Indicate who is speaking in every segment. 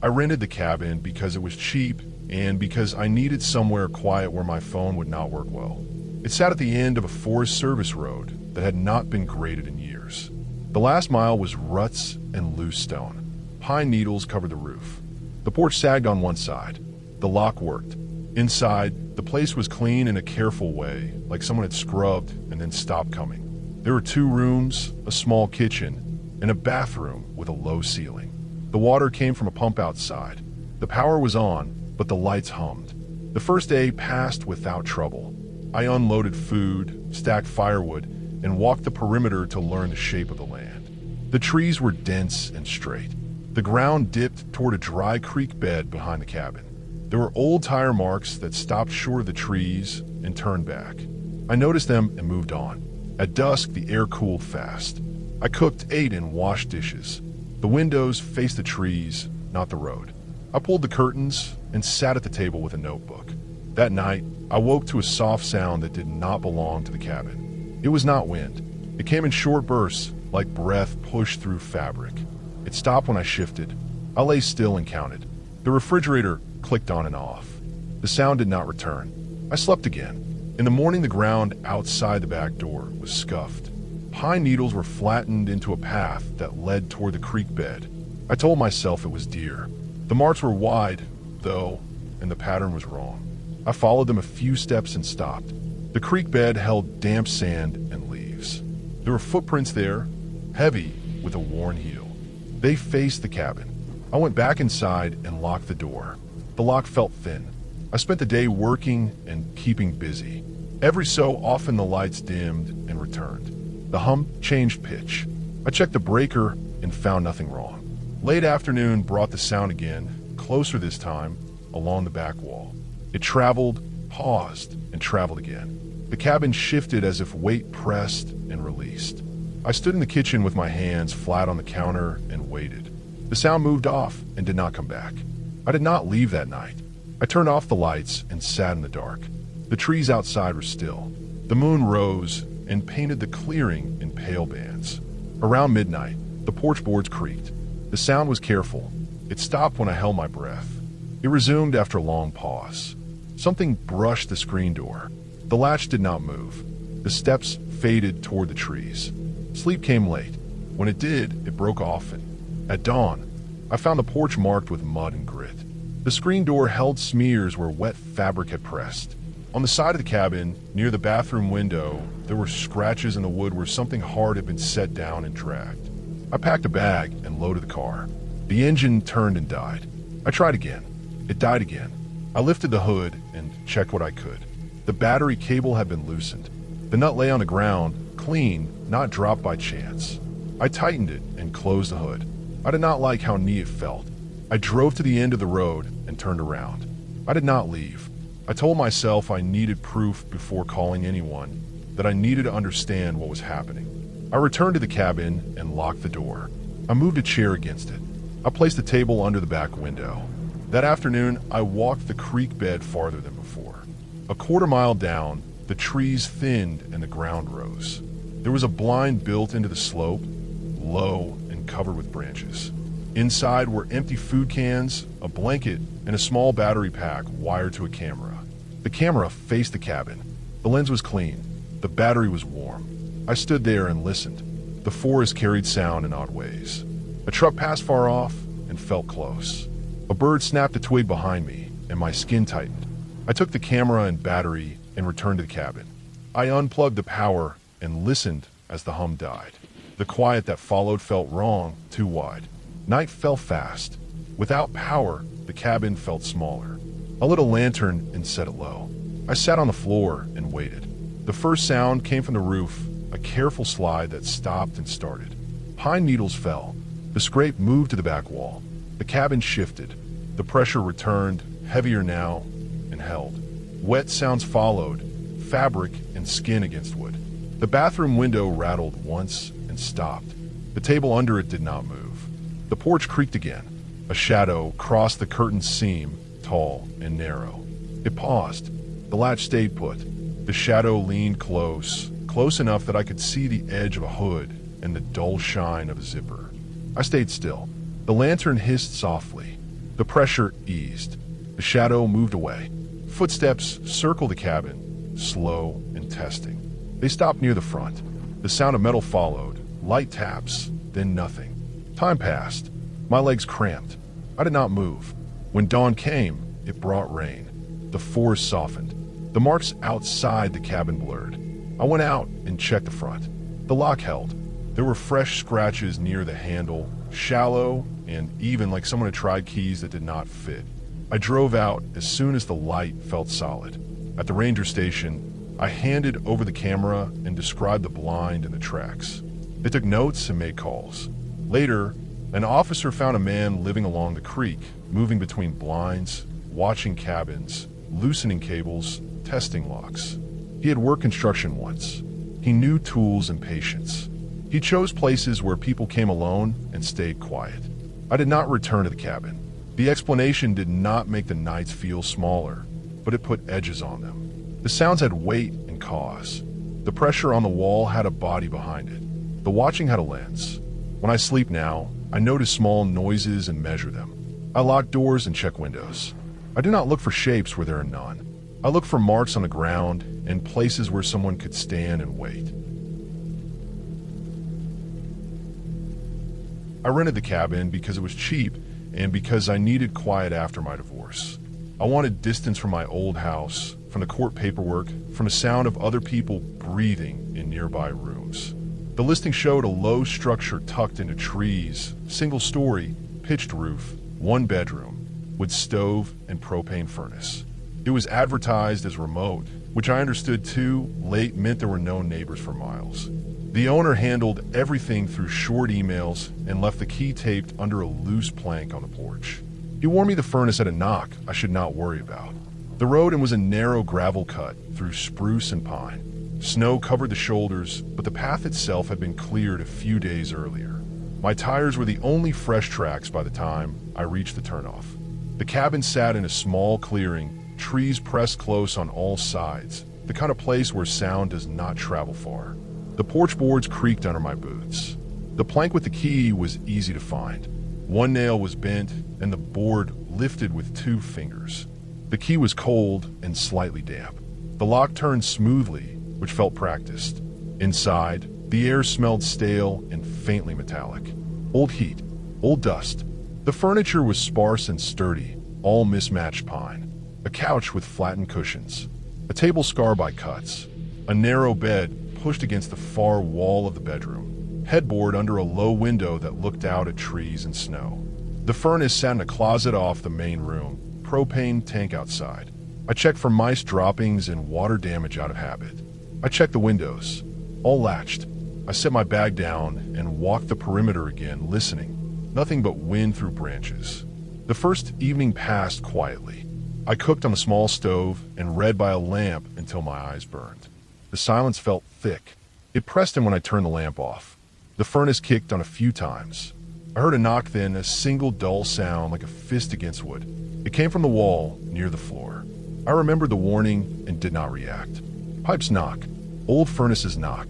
Speaker 1: I rented the cabin because it was cheap and because I needed somewhere quiet where my phone would not work well. It sat at the end of a Forest Service road that had not been graded in years. The last mile was ruts and loose stone. Pine needles covered the roof. The porch sagged on one side. The lock worked. Inside, the place was clean in a careful way, like someone had scrubbed and then stopped coming. There were 2 rooms, a small kitchen, and a bathroom with a low ceiling. The water came from a pump outside. The power was on, but the lights hummed. The first day passed without trouble. I unloaded food, stacked firewood, and walked the perimeter to learn the shape of the land. The trees were dense and straight. The ground dipped toward a dry creek bed behind the cabin. There were old tire marks that stopped short of the trees and turned back. I noticed them and moved on. At dusk, the air cooled fast. I cooked, ate, and washed dishes. The windows faced the trees, not the road. I pulled the curtains and sat at the table with a notebook. That night, I woke to a soft sound that did not belong to the cabin. It was not wind. It came in short bursts, like breath pushed through fabric. It stopped when I shifted. I lay still and counted. The refrigerator clicked on and off. The sound did not return. I slept again. In the morning, the ground outside the back door was scuffed. Pine needles were flattened into a path that led toward the creek bed. I told myself it was deer. The marks were wide, though, and the pattern was wrong. I followed them a few steps and stopped. The creek bed held damp sand and leaves. There were footprints there, heavy with a worn heel. They faced the cabin. I went back inside and locked the door. The lock felt thin. I spent the day working and keeping busy. Every so often the lights dimmed and returned. The hum changed pitch. I checked the breaker and found nothing wrong. Late afternoon brought the sound again, closer this time, along the back wall. It traveled, paused, and traveled again. The cabin shifted as if weight pressed and released. I stood in the kitchen with my hands flat on the counter and waited. The sound moved off and did not come back. I did not leave that night. I turned off the lights and sat in the dark. The trees outside were still. The moon rose and painted the clearing in pale bands. Around midnight, the porch boards creaked. The sound was careful. It stopped when I held my breath. It resumed after a long pause. Something brushed the screen door. The latch did not move. The steps faded toward the trees. Sleep came late. When it did, it broke often. At dawn, I found the porch marked with mud and grit. The screen door held smears where wet fabric had pressed. On the side of the cabin, near the bathroom window, there were scratches in the wood where something hard had been set down and dragged. I packed a bag and loaded the car. The engine turned and died. I tried again. It died again. I lifted the hood and checked what I could. The battery cable had been loosened. The nut lay on the ground, clean, not dropped by chance. I tightened it and closed the hood. I did not like how neat it felt. I drove to the end of the road and turned around. I did not leave. I told myself I needed proof before calling anyone, that I needed to understand what was happening. I returned to the cabin and locked the door. I moved a chair against it. I placed the table under the back window. That afternoon, I walked the creek bed farther than before. A quarter-mile down, the trees thinned and the ground rose. There was a blind built into the slope, low and covered with branches. Inside were empty food cans, a blanket, and a small battery pack wired to a camera. The camera faced the cabin. The lens was clean. The battery was warm. I stood there and listened. The forest carried sound in odd ways. A truck passed far off and felt close. A bird snapped a twig behind me, and my skin tightened. I took the camera and battery and returned to the cabin. I unplugged the power and listened as the hum died. The quiet that followed felt wrong, too wide. Night fell fast. Without power, the cabin felt smaller. I lit a lantern and set it low. I sat on the floor and waited. The first sound came from the roof, a careful slide that stopped and started. Pine needles fell. The scrape moved to the back wall. The cabin shifted. The pressure returned, heavier now, and held. Wet sounds followed, fabric and skin against wood. The bathroom window rattled once and stopped. The table under it did not move. The porch creaked again. A shadow crossed the curtain seam, tall and narrow. It paused. The latch stayed put. The shadow leaned close, close enough that I could see the edge of a hood and the dull shine of a zipper. I stayed still. The lantern hissed softly. The pressure eased. The shadow moved away. Footsteps circled the cabin, slow and testing. They stopped near the front. The sound of metal followed, light taps, then nothing. Time passed. My legs cramped. I did not move. When dawn came, it brought rain. The forest softened. The marks outside the cabin blurred. I went out and checked the front. The lock held. There were fresh scratches near the handle, shallow and even like someone had tried keys that did not fit. I drove out as soon as the light felt solid. At the ranger station, I handed over the camera and described the blind and the tracks. They took notes and made calls. Later, an officer found a man living along the creek, moving between blinds, watching cabins, loosening cables, testing locks. He had worked construction once. He knew tools and patience. He chose places where people came alone and stayed quiet. I did not return to the cabin. The explanation did not make the nights feel smaller, but it put edges on them. The sounds had weight and cause. The pressure on the wall had a body behind it. The watching had a lens. When I sleep now, I notice small noises and measure them. I lock doors and check windows. I do not look for shapes where there are none. I look for marks on the ground and places where someone could stand and wait. I rented the cabin because it was cheap and because I needed quiet after my divorce. I wanted distance from my old house, from the court paperwork, from the sound of other people breathing in nearby rooms. The listing showed a low structure tucked into trees, single story, pitched roof, 1 bedroom, with stove and propane furnace. It was advertised as remote, which I understood too late meant there were no neighbors for miles. The owner handled everything through short emails and left the key taped under a loose plank on the porch. He warned me the furnace had a knock I should not worry about. The road was a narrow gravel cut through spruce and pine. Snow covered the shoulders, but the path itself had been cleared a few days earlier. My tires were the only fresh tracks by the time I reached the turnoff. The cabin sat in a small clearing, trees pressed close on all sides, the kind of place where sound does not travel far. The porch boards creaked under my boots. The plank with the key was easy to find. 1 nail was bent, and the board lifted with 2 fingers. The key was cold and slightly damp. The lock turned smoothly, which felt practiced. Inside, the air smelled stale and faintly metallic. Old heat, old dust. The furniture was sparse and sturdy, all mismatched pine. A couch with flattened cushions. A table scarred by cuts. A narrow bed pushed against the far wall of the bedroom. Headboard under a low window that looked out at trees and snow. The furnace sat in a closet off the main room. Propane tank outside. I checked for mice droppings and water damage out of habit. I checked the windows. All latched. I set my bag down and walked the perimeter again, listening. Nothing but wind through branches. The first evening passed quietly. I cooked on a small stove and read by a lamp until my eyes burned. The silence felt thick. It pressed in when I turned the lamp off. The furnace kicked on a few times. I heard a knock, then a single dull sound like a fist against wood. It came from the wall near the floor. I remembered the warning and did not react. Pipes knock. Old furnaces knock.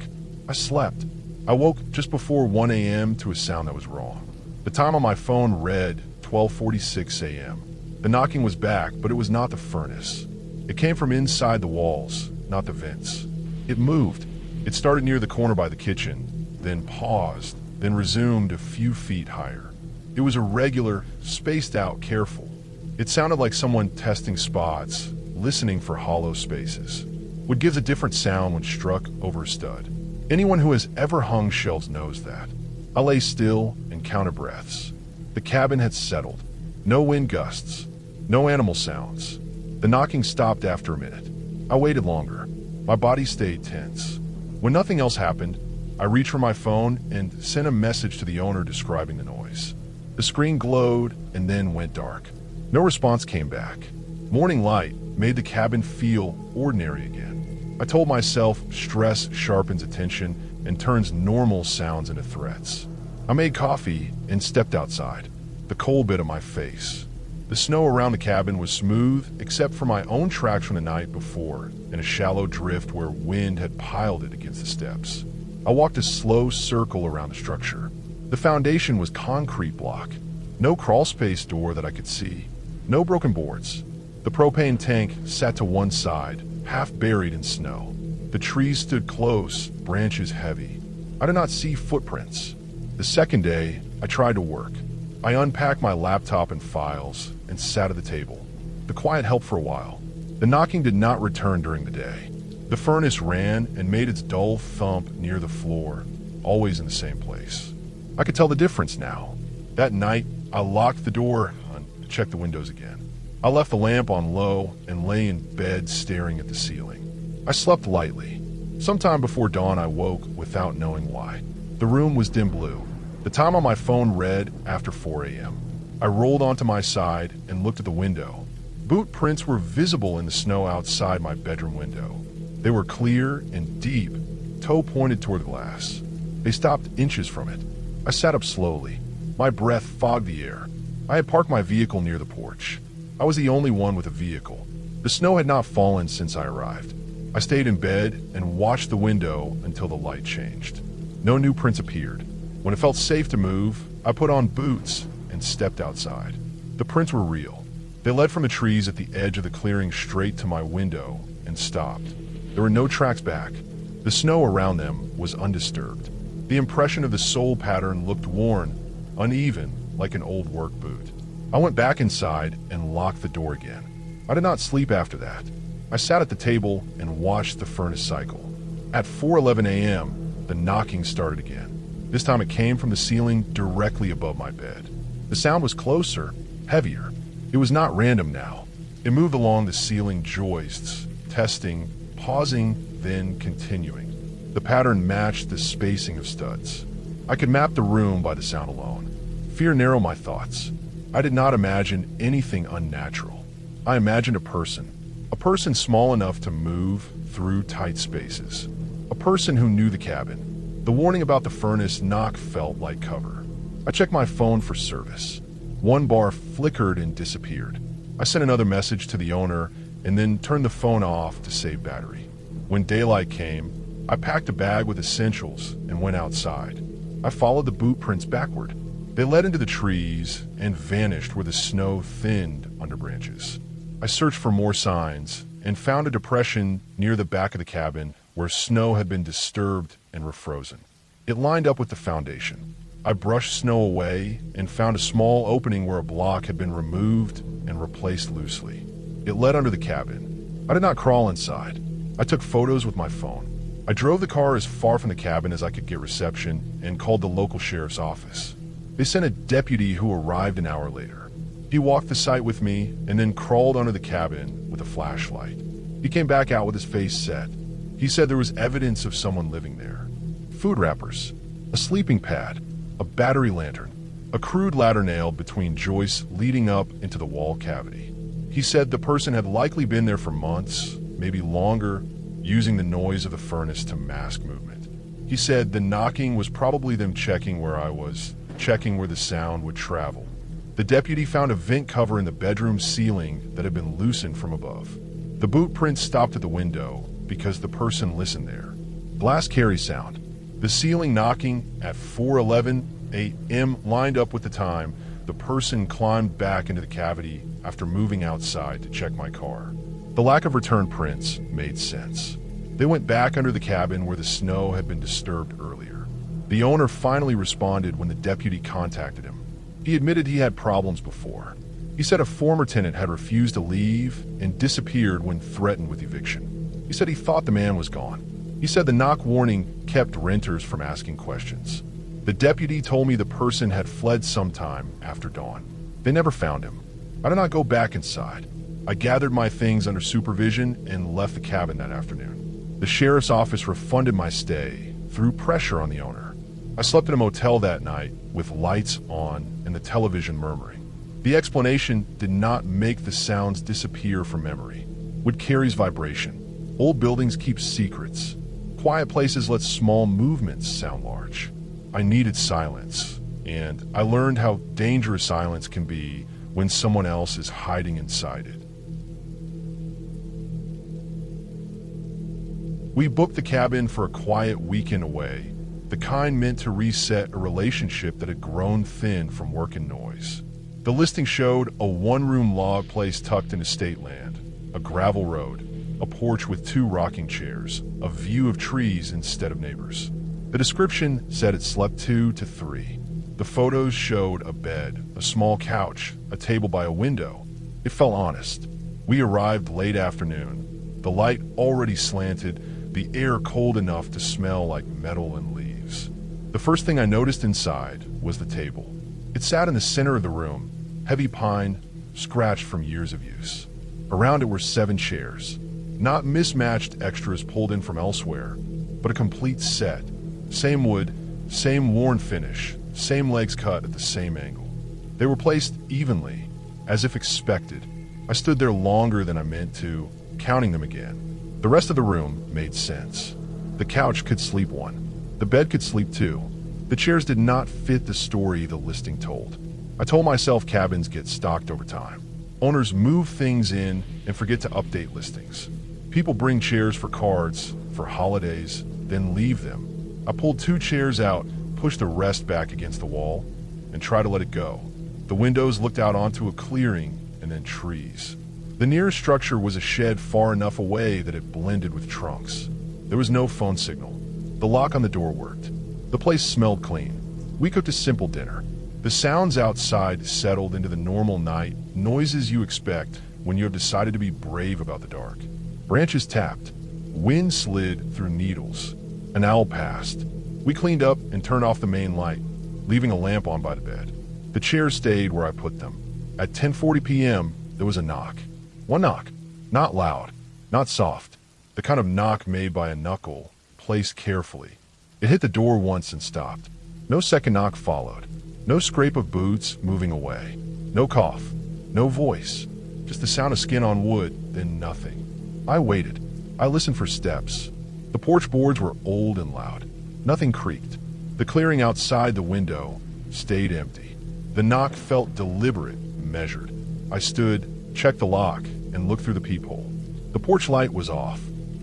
Speaker 1: I slept. I woke just before 1 a.m. to a sound that was wrong. The time on my phone read 12:46 a.m. The knocking was back, but it was not the furnace. It came from inside the walls, not the vents. It moved. It started near the corner by the kitchen, then paused, then resumed a few feet higher. It was irregular, spaced out, careful. It sounded like someone testing spots, listening for hollow spaces. Wood gives a different sound when struck over a stud. Anyone who has ever hung shelves knows that. I lay still and counted breaths. The cabin had settled. No wind gusts. No animal sounds. The knocking stopped after a minute. I waited longer. My body stayed tense. When nothing else happened, I reached for my phone and sent a message to the owner describing the noise. The screen glowed and then went dark. No response came back. Morning light made the cabin feel ordinary again. I told myself stress sharpens attention and turns normal sounds into threats. I made coffee and stepped outside. The cold bit of my face. The snow around the cabin was smooth except for my own tracks from the night before and a shallow drift where wind had piled it against the steps. I walked a slow circle around the structure. The foundation was concrete block. No crawlspace door that I could see. No broken boards. The propane tank sat to one side, half buried in snow. The trees stood close, branches heavy. I did not see footprints. The second day, I tried to work. I unpacked my laptop and files and sat at the table. The quiet helped for a while. The knocking did not return during the day. The furnace ran and made its dull thump near the floor, always in the same place. I could tell the difference now. That night, I locked the door and checked the windows again. I left the lamp on low and lay in bed staring at the ceiling. I slept lightly. Sometime before dawn, I woke without knowing why. The room was dim blue. The time on my phone read after 4 a.m. I rolled onto my side and looked at the window. Boot prints were visible in the snow outside my bedroom window. They were clear and deep, toe pointed toward the glass. They stopped inches from it. I sat up slowly. My breath fogged the air. I had parked my vehicle near the porch. I was the only one with a vehicle. The snow had not fallen since I arrived. I stayed in bed and watched the window until the light changed. No new prints appeared. When it felt safe to move, I put on boots and stepped outside. The prints were real. They led from the trees at the edge of the clearing straight to my window and stopped. There were no tracks back. The snow around them was undisturbed. The impression of the sole pattern looked worn, uneven, like an old work boot. I went back inside and locked the door again. I did not sleep after that. I sat at the table and watched the furnace cycle. At 4:11 a.m., the knocking started again. This time it came from the ceiling directly above my bed. The sound was closer, heavier. It was not random now. It moved along the ceiling joists, testing, pausing, then continuing. The pattern matched the spacing of studs. I could map the room by the sound alone. Fear narrowed my thoughts. I did not imagine anything unnatural. I imagined a person small enough to move through tight spaces, a person who knew the cabin. The warning about the furnace knock felt like cover. I checked my phone for service. One bar flickered and disappeared. I sent another message to the owner and then turned the phone off to save battery. When daylight came, I packed a bag with essentials and went outside. I followed the boot prints backward. They led into the trees and vanished where the snow thinned under branches. I searched for more signs and found a depression near the back of the cabin where snow had been disturbed and refrozen. It lined up with the foundation. I brushed snow away and found a small opening where a block had been removed and replaced loosely. It led under the cabin. I did not crawl inside. I took photos with my phone. I drove the car as far from the cabin as I could get reception and called the local sheriff's office. They sent a deputy who arrived an hour later. He walked the site with me and then crawled under the cabin with a flashlight. He came back out with his face set. He said there was evidence of someone living there. Food wrappers, a sleeping pad, a battery lantern, a crude ladder nailed between joists leading up into the wall cavity. He said the person had likely been there for months, maybe longer, using the noise of the furnace to mask movement. He said the knocking was probably them checking where I was, checking where the sound would travel. The deputy found a vent cover in the bedroom ceiling that had been loosened from above. The boot prints stopped at the window because the person listened there. Blast carry sound. The ceiling knocking at 4:11 a.m. lined up with the time the person climbed back into the cavity after moving outside to check my car. The lack of return prints made sense. They went back under the cabin where the snow had been disturbed earlier. The owner finally responded when the deputy contacted him. He admitted he had problems before. He said a former tenant had refused to leave and disappeared when threatened with eviction. He said he thought the man was gone. He said the knock warning kept renters from asking questions. The deputy told me the person had fled sometime after dawn. They never found him. I did not go back inside. I gathered my things under supervision and left the cabin that afternoon. The sheriff's office refunded my stay through pressure on the owner. I slept in a motel that night with lights on and the television murmuring. The explanation did not make the sounds disappear from memory. Wood carries vibration. Old buildings keep secrets. Quiet places let small movements sound large. I needed silence, and I learned how dangerous silence can be when someone else is hiding inside it. We booked the cabin for a quiet weekend away. the kind meant to reset a relationship that had grown thin from work and noise. The listing showed a one-room log place tucked in estate land, a gravel road, a porch with 2 rocking chairs, a view of trees instead of neighbors. The description said it slept 2 to 3. The photos showed a bed, a small couch, a table by a window. It felt honest. We arrived late afternoon. The light already slanted, the air cold enough to smell like metal and leaves. The first thing I noticed inside was the table. It sat in the center of the room, heavy pine, scratched from years of use. Around it were 7 chairs, not mismatched extras pulled in from elsewhere, but a complete set. Same wood, same worn finish, same legs cut at the same angle. They were placed evenly, as if expected. I stood there longer than I meant to, counting them again. The rest of the room made sense. The couch could sleep 1. The bed could sleep 2. The chairs did not fit the story the listing told. I told myself cabins get stocked over time. Owners move things in and forget to update listings. People bring chairs for cards, for holidays, then leave them. I pulled 2 chairs out, pushed the rest back against the wall, and tried to let it go. The windows looked out onto a clearing and then trees. The nearest structure was a shed far enough away that it blended with trunks. There was no phone signal. The lock on the door worked. The place smelled clean. We cooked a simple dinner. The sounds outside settled into the normal night noises you expect when you have decided to be brave about the dark. Branches tapped. Wind slid through needles. An owl passed. We cleaned up and turned off the main light, leaving a lamp on by the bed. The chairs stayed where I put them. At 10:40 p.m., there was a knock. One knock. Not loud, not soft. The kind of knock made by a knuckle, placed carefully. It hit the door once and stopped. No second knock followed. No scrape of boots moving away. No cough. No voice. Just the sound of skin on wood, then nothing. I waited. I listened for steps. The porch boards were old and loud. Nothing creaked. The clearing outside the window stayed empty. The knock felt deliberate, measured. I stood, checked the lock, and looked through the peephole. The porch light was off.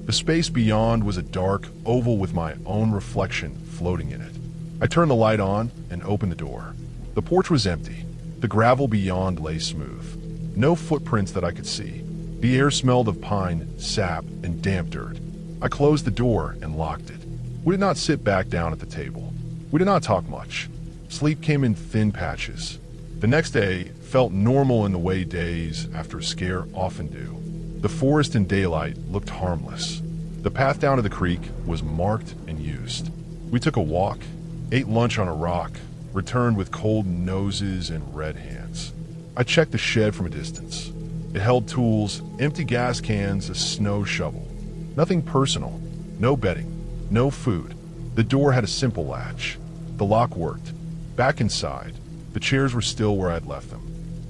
Speaker 1: The space beyond was a dark oval with my own reflection floating in it. I turned the light on and opened the door. The porch was empty. The gravel beyond lay smooth. No footprints that I could see. The air smelled of pine, sap, and damp dirt. I closed the door and locked it. We did not sit back down at the table. We did not talk much. Sleep came in thin patches. The next day felt normal in the way days after a scare often do. The forest in daylight looked harmless. The path down to the creek was marked and used. We took a walk, ate lunch on a rock, returned with cold noses and red hands. I checked the shed from a distance. It held tools, empty gas cans, a snow shovel. Nothing personal, no bedding, no food. The door had a simple latch. The lock worked. Back inside, the chairs were still where I'd left them.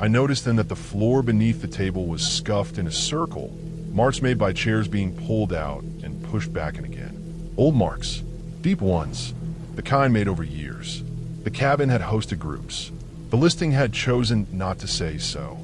Speaker 1: I noticed then that the floor beneath the table was scuffed in a circle, marks made by chairs being pulled out and pushed back in again. Old marks, deep ones, the kind made over years. The cabin had hosted groups. The listing had chosen not to say so.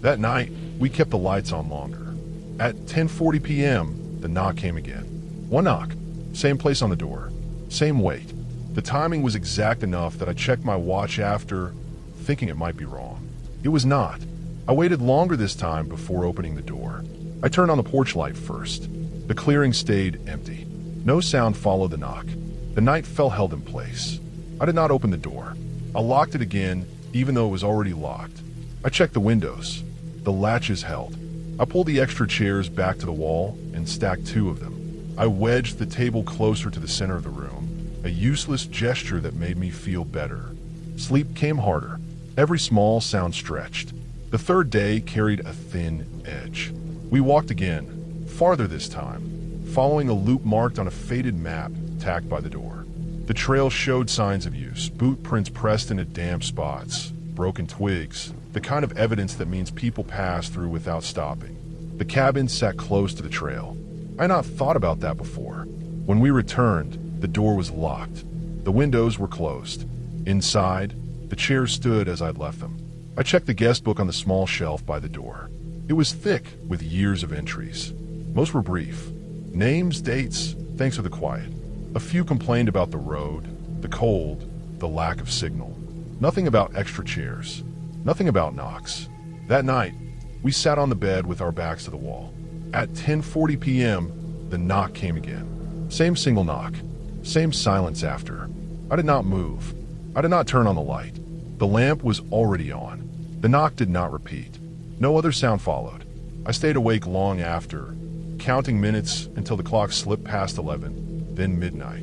Speaker 1: That night, we kept the lights on longer. At 10:40 p.m., the knock came again. One knock, same place on the door, same weight. The timing was exact enough that I checked my watch after, thinking it might be wrong. It was not. I waited longer this time before opening the door. I turned on the porch light first. The clearing stayed empty. No sound followed the knock. The night felt held in place. I did not open the door. I locked it again, even though it was already locked. I checked the windows. The latches held. I pulled the extra chairs back to the wall and stacked 2 of them. I wedged the table closer to the center of the room, a useless gesture that made me feel better. Sleep came harder. Every small sound stretched. The third day carried a thin edge. We walked again, farther this time, following a loop marked on a faded map tacked by the door. The trail showed signs of use, boot prints pressed into damp spots, broken twigs, the kind of evidence that means people passed through without stopping. The cabin sat close to the trail. I had not thought about that before. When we returned, the door was locked. The windows were closed. Inside, the chairs stood as I'd left them. I checked the guest book on the small shelf by the door. It was thick with years of entries. Most were brief. Names, dates, thanks for the quiet. A few complained about the road, The cold, the lack of signal. Nothing about extra chairs. Nothing about knocks. That night, we sat on the bed with our backs to the wall. At 10:40 p.m., the knock came again. Same single knock. Same silence after. I did not move. I did not turn on the light. The lamp was already on. The knock did not repeat. No other sound followed. I stayed awake long after, counting minutes until the clock slipped past 11, then midnight.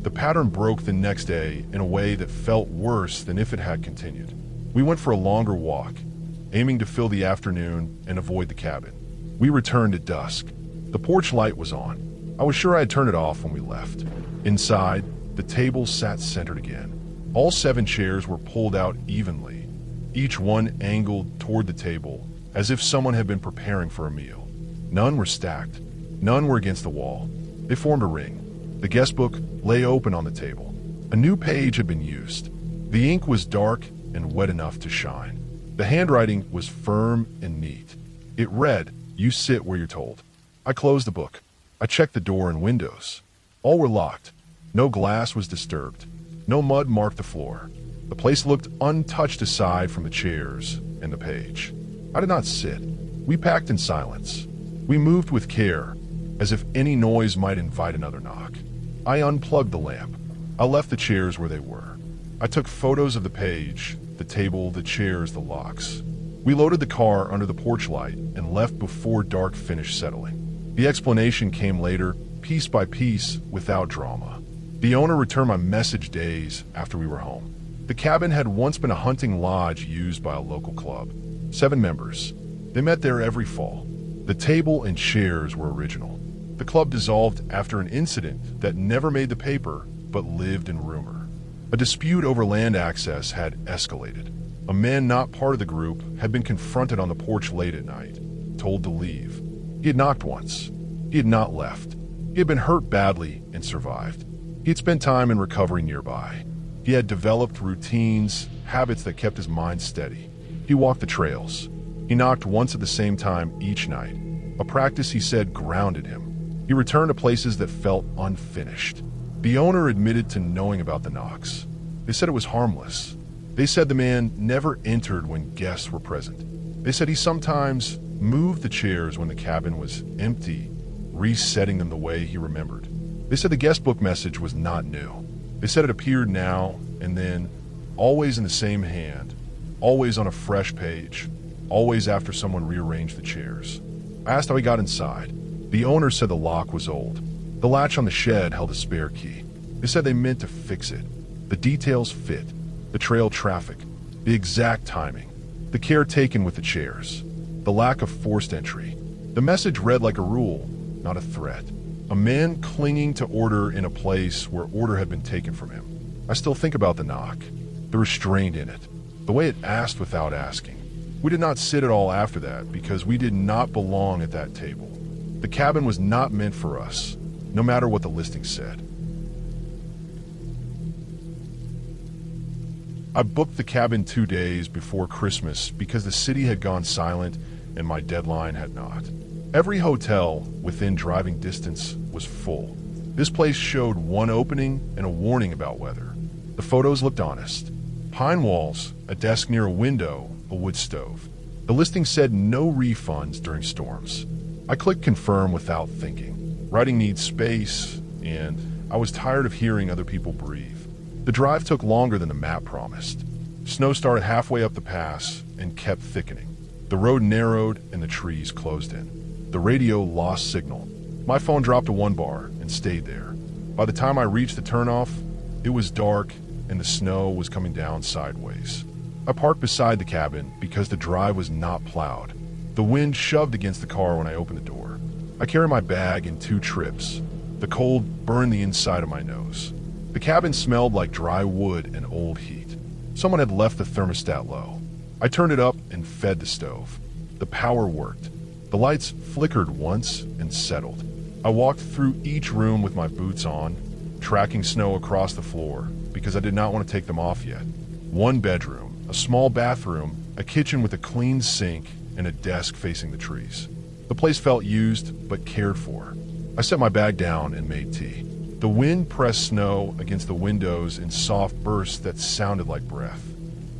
Speaker 1: The pattern broke the next day in a way that felt worse than if it had continued. We went for a longer walk, aiming to fill the afternoon and avoid the cabin. We returned at dusk. The porch light was on. I was sure I had turned it off when we left. Inside, the table sat centered again. All 7 chairs were pulled out evenly, each one angled toward the table, as if someone had been preparing for a meal. None were stacked. None were against the wall. They formed a ring. The guest book lay open on the table. A new page had been used. The ink was dark and wet enough to shine. The handwriting was firm and neat. It read, "You sit where you're told." I closed the book. I checked the door and windows. All were locked. No glass was disturbed. No mud marked the floor. The place looked untouched aside from the chairs and the page. I did not sit. We packed in silence. We moved with care, as if any noise might invite another knock. I unplugged the lamp. I left the chairs where they were. I took photos of the page, the table, the chairs, the locks. We loaded the car under the porch light and left before dark finished settling. The explanation came later, piece by piece, without drama. The owner returned my message days after we were home. The cabin had once been a hunting lodge used by a local club. 7 members. They met there every fall. The table and chairs were original. The club dissolved after an incident that never made the paper but lived in rumor. A dispute over land access had escalated. A man not part of the group had been confronted on the porch late at night, told to leave. He had knocked once. He had not left. He had been hurt badly and survived. He had spent time in recovery nearby. He had developed routines, habits that kept his mind steady. He walked the trails. He knocked once at the same time each night, a practice he said grounded him. He returned to places that felt unfinished. The owner admitted to knowing about the knocks. They said it was harmless. They said the man never entered when guests were present. They said he sometimes moved the chairs when the cabin was empty, resetting them the way he remembered. They said the guest book message was not new. They said it appeared now and then, always in the same hand, always on a fresh page, always after someone rearranged the chairs. I asked how he got inside. The owner said the lock was old. The latch on the shed held a spare key. They said they meant to fix it. The details fit. The trail traffic. The exact timing. The care taken with the chairs. The lack of forced entry. The message read like a rule, not a threat. A man clinging to order in a place where order had been taken from him. I still think about the knock, the restraint in it, the way it asked without asking. We did not sit at all after that because we did not belong at that table. The cabin was not meant for us, no matter what the listing said. I booked the cabin 2 days before Christmas because the city had gone silent and my deadline had not. Every hotel within driving distance was full. This place showed one opening and a warning about weather. The photos looked honest. Pine walls, a desk near a window, a wood stove. The listing said no refunds during storms. I clicked confirm without thinking. Writing needs space, and I was tired of hearing other people breathe. The drive took longer than the map promised. Snow started halfway up the pass and kept thickening. The road narrowed and the trees closed in. The radio lost signal. My phone dropped to 1 bar and stayed there. By the time I reached the turnoff, it was dark and the snow was coming down sideways. I parked beside the cabin because the drive was not plowed. The wind shoved against the car when I opened the door. I carried my bag in 2 trips. The cold burned the inside of my nose. The cabin smelled like dry wood and old heat. Someone had left the thermostat low. I turned it up and fed the stove. The power worked. The lights flickered once and settled. I walked through each room with my boots on, tracking snow across the floor because I did not want to take them off yet. 1 bedroom, a small bathroom, a kitchen with a clean sink, and a desk facing the trees. The place felt used but cared for. I set my bag down and made tea. The wind pressed snow against the windows in soft bursts that sounded like breath.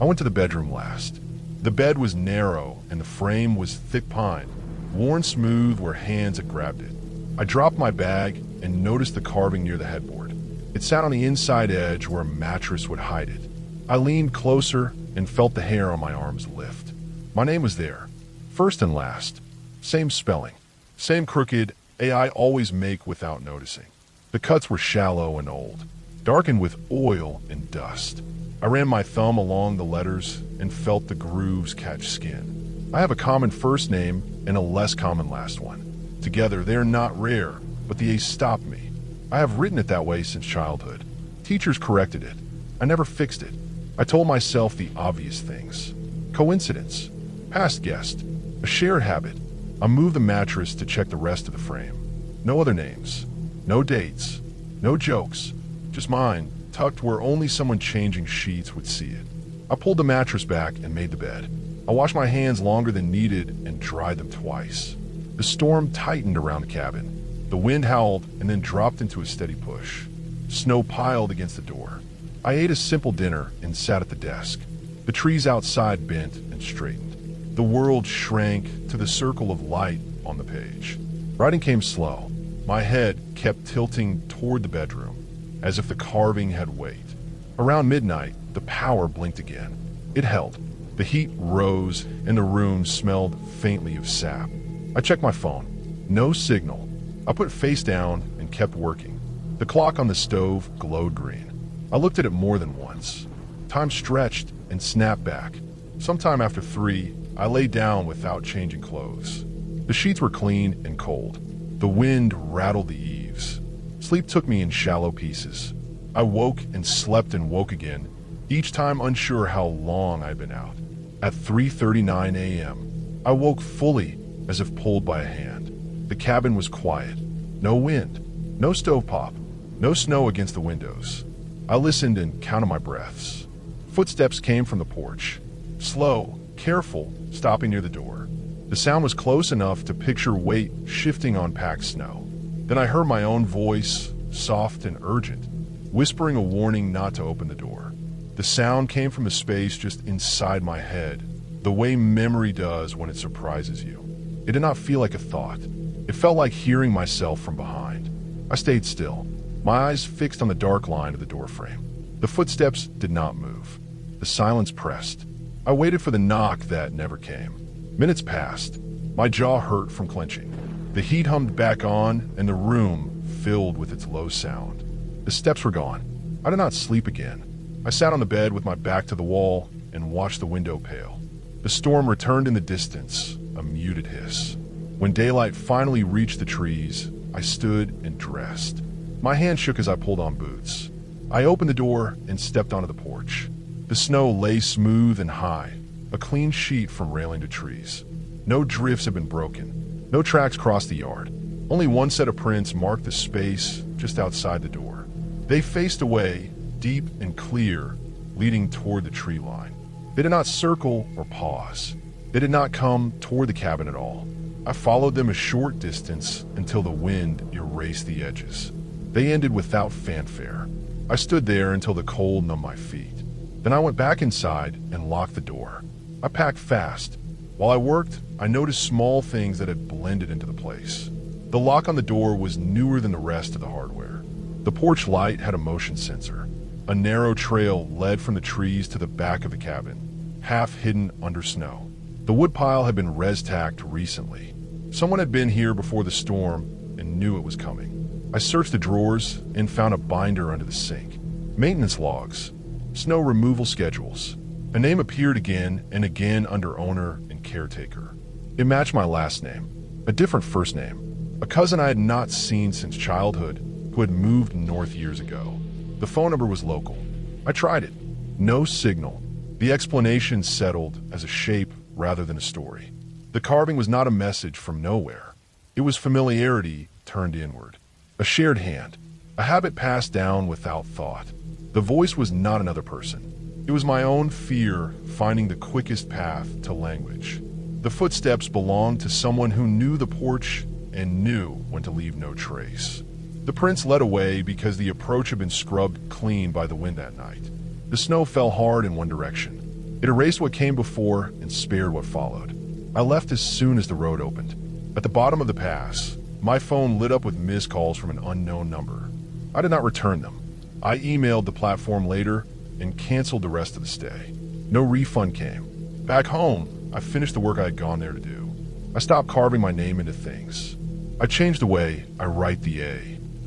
Speaker 1: I went to the bedroom last. The bed was narrow and the frame was thick pine, worn smooth where hands had grabbed it. I dropped my bag and noticed the carving near the headboard. It sat on the inside edge where a mattress would hide it. I leaned closer and felt the hair on my arms lift. My name was there, first and last. Same spelling, same crooked I always make without noticing. The cuts were shallow and old, darkened with oil and dust. I ran my thumb along the letters and felt the grooves catch skin. I have a common first name and a less common last one. Together, they are not rare, but the A stopped me. I have written it that way since childhood. Teachers corrected it. I never fixed it. I told myself the obvious things. Coincidence, past guest, a shared habit. I moved the mattress to check the rest of the frame. No other names, no dates, no jokes, just mine, tucked where only someone changing sheets would see it. I pulled the mattress back and made the bed. I washed my hands longer than needed and dried them twice. The storm tightened around the cabin. The wind howled and then dropped into a steady push. Snow piled against the door. I ate a simple dinner and sat at the desk. The trees outside bent and straightened. The world shrank to the circle of light on the page. Writing came slow. My head kept tilting toward the bedroom, as if the carving had weight. Around midnight, the power blinked again. It held. The heat rose, and the room smelled faintly of sap. I checked my phone. No signal. I put face down and kept working. The clock on the stove glowed green. I looked at it more than once. Time stretched and snapped back. Sometime after 3, I lay down without changing clothes. The sheets were clean and cold. The wind rattled the eaves. Sleep took me in shallow pieces. I woke and slept and woke again, each time unsure how long I'd been out. At 3:39 a.m., I woke fully, as if pulled by a hand. The cabin was quiet. No wind, no stove-pop, no snow against the windows. I listened and counted my breaths. Footsteps came from the porch. Slow, careful, stopping near the door. The sound was close enough to picture weight shifting on packed snow. Then I heard my own voice, soft and urgent, whispering a warning not to open the door. The sound came from a space just inside my head, the way memory does when it surprises you. It did not feel like a thought. It felt like hearing myself from behind. I stayed still, my eyes fixed on the dark line of the doorframe. The footsteps did not move. The silence pressed. I waited for the knock that never came. Minutes passed. My jaw hurt from clenching. The heat hummed back on, and the room filled with its low sound. The steps were gone. I did not sleep again. I sat on the bed with my back to the wall and watched the window pale. The storm returned in the distance, a muted hiss. When daylight finally reached the trees, I stood and dressed. My hand shook as I pulled on boots. I opened the door and stepped onto the porch. The snow lay smooth and high, a clean sheet from railing to trees. No drifts had been broken. No tracks crossed the yard. Only one set of prints marked the space just outside the door. They faced away, deep and clear, leading toward the tree line. They did not circle or pause. They did not come toward the cabin at all. I followed them a short distance until the wind erased the edges. They ended without fanfare. I stood there until the cold numbed my feet. Then I went back inside and locked the door. I packed fast. While I worked, I noticed small things that had blended into the place. The lock on the door was newer than the rest of the hardware. The porch light had a motion sensor. A narrow trail led from the trees to the back of the cabin, half hidden under snow. The woodpile had been res-tacked recently. Someone had been here before the storm and knew it was coming. I searched the drawers and found a binder under the sink. Maintenance logs, snow removal schedules. A name appeared again and again under owner and caretaker. It matched my last name, a different first name, a cousin I had not seen since childhood who had moved north years ago. The phone number was local. I tried it. No signal. The explanation settled as a shape rather than a story. The carving was not a message from nowhere. It was familiarity turned inward. A shared hand. A habit passed down without thought. The voice was not another person. It was my own fear finding the quickest path to language. The footsteps belonged to someone who knew the porch and knew when to leave no trace. The prints led away because the approach had been scrubbed clean by the wind that night. The snow fell hard in one direction. It erased what came before and spared what followed. I left as soon as the road opened. At the bottom of the pass, my phone lit up with missed calls from an unknown number. I did not return them. I emailed the platform later and canceled the rest of the stay. No refund came. Back home, I finished the work I had gone there to do. I stopped carving my name into things. I changed the way I write the A.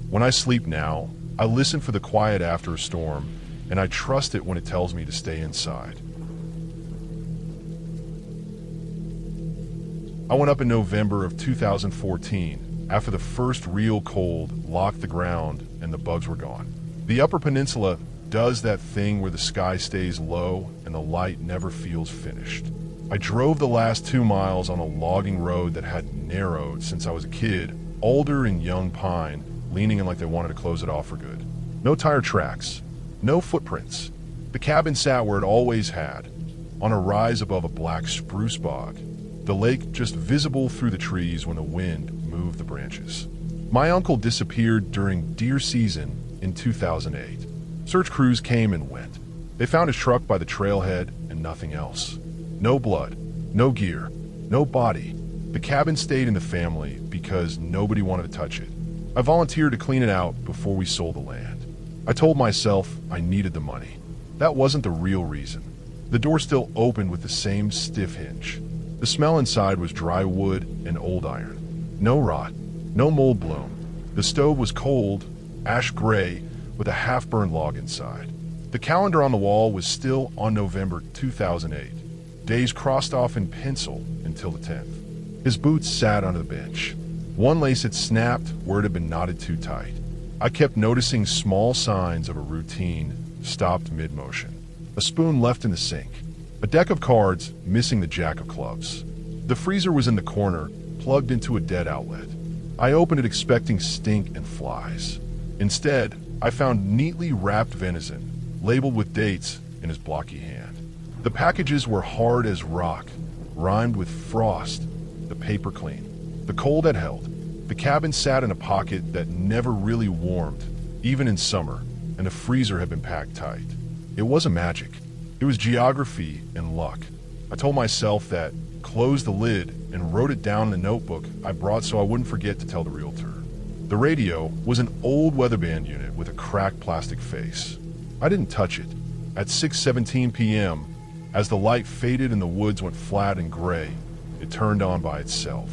Speaker 1: When I sleep now, I listen for the quiet after a storm, and I trust it when it tells me to stay inside. I went up in November of 2014, after the first real cold locked the ground and the bugs were gone. The Upper Peninsula does that thing where the sky stays low and the light never feels finished. I drove the last 2 miles on a logging road that had narrowed since I was a kid, alder and young pine, leaning in like they wanted to close it off for good. No tire tracks, no footprints. The cabin sat where it always had, on a rise above a black spruce bog, the lake just visible through the trees when the wind moved the branches. My uncle disappeared during deer season in 2008. Search crews came and went. They found his truck by the trailhead and nothing else. No blood, no gear, no body. The cabin stayed in the family because nobody wanted to touch it. I volunteered to clean it out before we sold the land. I told myself I needed the money. That wasn't the real reason. The door still opened with the same stiff hinge. The smell inside was dry wood and old iron. No rot, no mold bloom. The stove was cold, ash gray, with a half-burned log inside. The calendar on the wall was still on November 2008. Days crossed off in pencil until the 10th. His boots sat under the bench. One lace had snapped where it had been knotted too tight. I kept noticing small signs of a routine stopped mid-motion. A spoon left in the sink. A deck of cards missing the jack of clubs. The freezer was in the corner, plugged into a dead outlet. I opened it expecting stink and flies. Instead, I found neatly wrapped venison, labeled with dates, in his blocky hand. The packages were hard as rock, rimed with frost, the paper clean. The cold had held. The cabin sat in a pocket that never really warmed, even in summer, and the freezer had been packed tight. It wasn't magic. It was geography and luck. I told myself that, closed the lid, and wrote it down in the notebook I brought so I wouldn't forget to tell the realtor. The radio was an old weatherband unit with a cracked plastic face. I didn't touch it. At 6:17 p.m., as the light faded and the woods went flat and gray, it turned on by itself.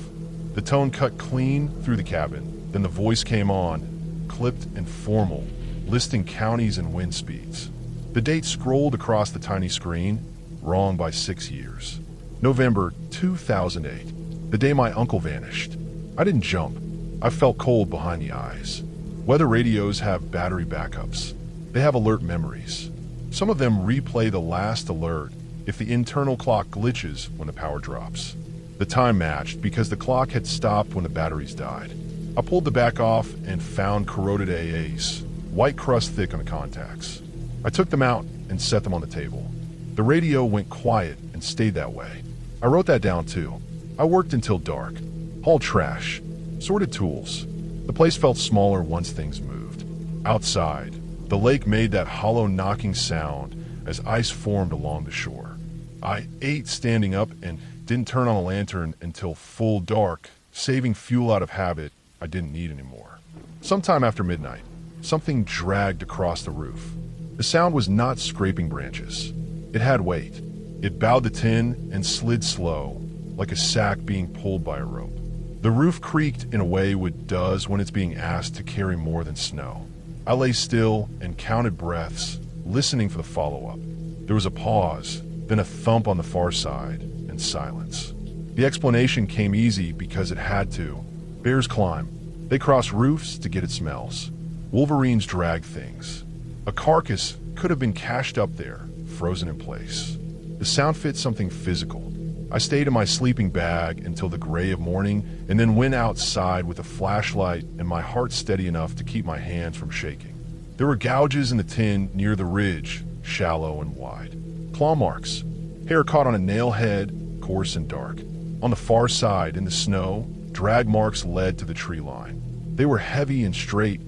Speaker 1: The tone cut clean through the cabin, then the voice came on, clipped and formal, listing counties and wind speeds. The date scrolled across the tiny screen, wrong by 6 years. November 2008, the day my uncle vanished. I didn't jump. I felt cold behind the eyes. Weather radios have battery backups. They have alert memories. Some of them replay the last alert if the internal clock glitches when the power drops. The time matched because the clock had stopped when the batteries died. I pulled the back off and found corroded AAs, white crust thick on the contacts. I took them out and set them on the table. The radio went quiet and stayed that way. I wrote that down too. I worked until dark, hauled trash, sorted tools. The place felt smaller once things moved. Outside, the lake made that hollow knocking sound as ice formed along the shore. I ate standing up and didn't turn on a lantern until full dark, saving fuel out of habit I didn't need anymore. Sometime after midnight, something dragged across the roof. The sound was not scraping branches. It had weight. It bowed the tin and slid slow, like a sack being pulled by a rope. The roof creaked in a way wood does when it's being asked to carry more than snow. I lay still and counted breaths, listening for the follow-up. There was a pause, then a thump on the far side, and silence. The explanation came easy because it had to. Bears climb. They cross roofs to get at smells. Wolverines drag things. A carcass could have been cached up there, frozen in place. The sound fit something physical. I stayed in my sleeping bag until the gray of morning and then went outside with a flashlight and my heart steady enough to keep my hands from shaking. There were gouges in the tin near the ridge, shallow and wide. Claw marks, hair caught on a nail head, coarse and dark. On the far side, in the snow, drag marks led to the tree line. They were heavy and straight,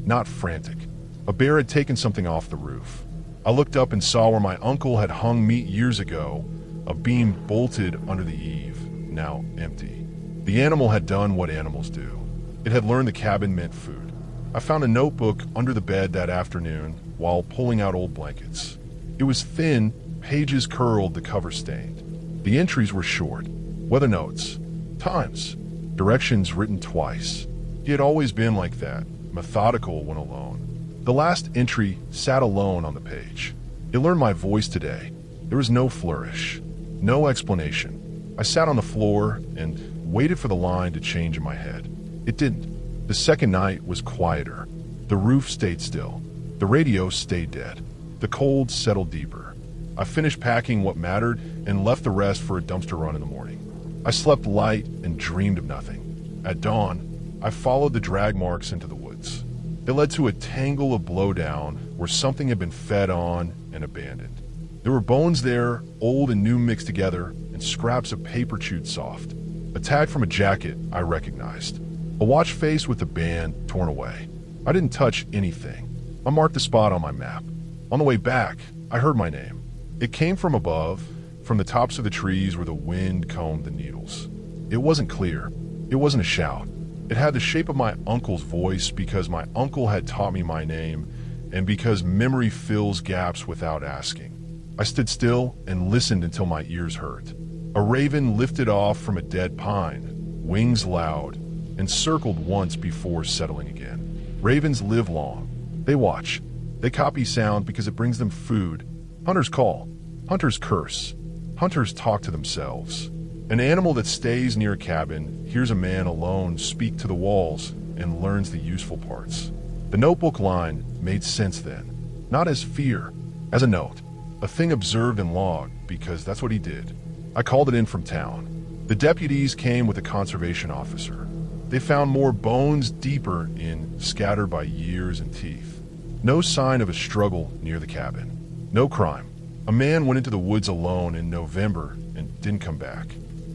Speaker 1: not frantic. A bear had taken something off the roof. I looked up and saw where my uncle had hung meat years ago, a beam bolted under the eave, now empty. The animal had done what animals do. It had learned the cabin meant food. I found a notebook under the bed that afternoon while pulling out old blankets. It was thin, pages curled, the cover stained. The entries were short. Weather notes, times, directions written twice. He had always been like that, methodical when alone. The last entry sat alone on the page. It learned my voice today. There was no flourish, no explanation. I sat on the floor and waited for the line to change in my head. It didn't. The second night was quieter. The roof stayed still. The radio stayed dead. The cold settled deeper. I finished packing what mattered and left the rest for a dumpster run in the morning. I slept light and dreamed of nothing. At dawn, I followed the drag marks into the woods. It led to a tangle of blowdown where something had been fed on and abandoned. There were bones there, old and new mixed together, and scraps of paper chewed soft. A tag from a jacket I recognized. A watch face with the band torn away. I didn't touch anything. I marked the spot on my map. On the way back, I heard my name. It came from above, from the tops of the trees where the wind combed the needles. It wasn't clear. It wasn't a shout. It had the shape of my uncle's voice because my uncle had taught me my name and because memory fills gaps without asking. I stood still and listened until my ears hurt. A raven lifted off from a dead pine, wings loud, and circled once before settling again. Ravens live long. They watch. They copy sound because it brings them food. Hunters call. Hunters curse. Hunters talk to themselves. An animal that stays near a cabin hears a man alone speak to the walls and learns the useful parts. The notebook line made sense then, not as fear, as a note, a thing observed and logged because that's what he did. I called it in from town. The deputies came with a conservation officer. They found more bones deeper in, scattered by years and teeth. No sign of a struggle near the cabin. No crime. A man went into the woods alone in November and didn't come back.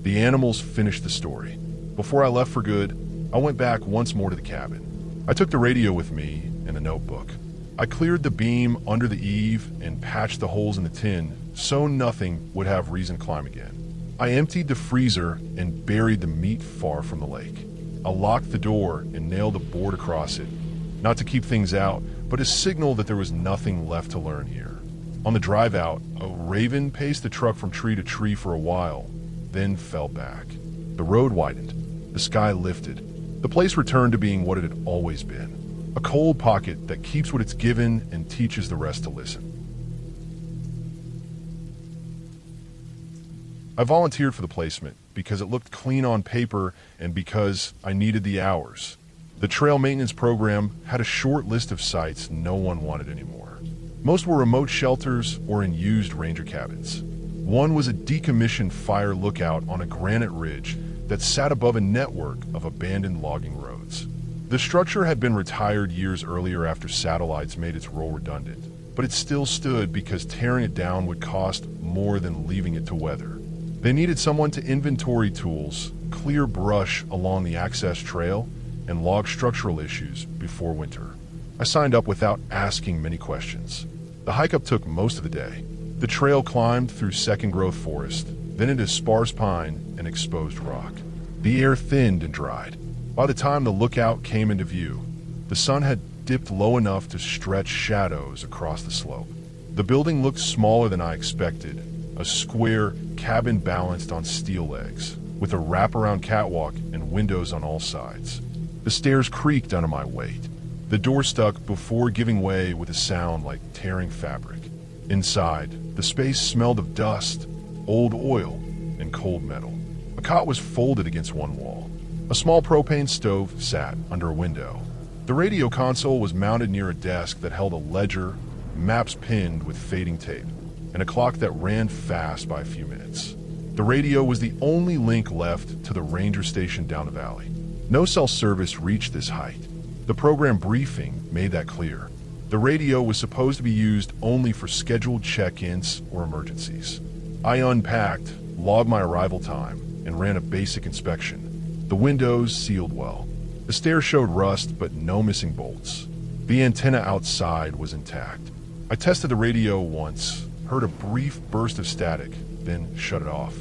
Speaker 1: The animals finished the story. Before I left for good, I went back once more to the cabin. I took the radio with me and the notebook. I cleared the beam under the eave and patched the holes in the tin so nothing would have reason to climb again. I emptied the freezer and buried the meat far from the lake. I locked the door and nailed a board across it, not to keep things out, but a signal that there was nothing left to learn here. On the drive out, a raven paced the truck from tree to tree for a while, then fell back. The road widened. The sky lifted. The place returned to being what it had always been. A cold pocket that keeps what it's given and teaches the rest to listen. I volunteered for the placement because it looked clean on paper and because I needed the hours. The trail maintenance program had a short list of sites no one wanted anymore. Most were remote shelters or in used ranger cabins. One was a decommissioned fire lookout on a granite ridge that sat above a network of abandoned logging roads. The structure had been retired years earlier after satellites made its role redundant, but it still stood because tearing it down would cost more than leaving it to weather. They needed someone to inventory tools, clear brush along the access trail, and log structural issues before winter. I signed up without asking many questions. The hike up took most of the day. The trail climbed through second-growth forest, then into sparse pine and exposed rock. The air thinned and dried. By the time the lookout came into view, the sun had dipped low enough to stretch shadows across the slope. The building looked smaller than I expected, a square cabin balanced on steel legs, with a wraparound catwalk and windows on all sides. The stairs creaked under my weight. The door stuck before giving way with a sound like tearing fabric. Inside, the space smelled of dust, old oil, and cold metal. A cot was folded against one wall. A small propane stove sat under a window. The radio console was mounted near a desk that held a ledger, maps pinned with fading tape, and a clock that ran fast by a few minutes. The radio was the only link left to the ranger station down the valley. No cell service reached this height. The program briefing made that clear. The radio was supposed to be used only for scheduled check-ins or emergencies. I unpacked, logged my arrival time, and ran a basic inspection. The windows sealed well. The stairs showed rust, but no missing bolts. The antenna outside was intact. I tested the radio once, heard a brief burst of static, then shut it off.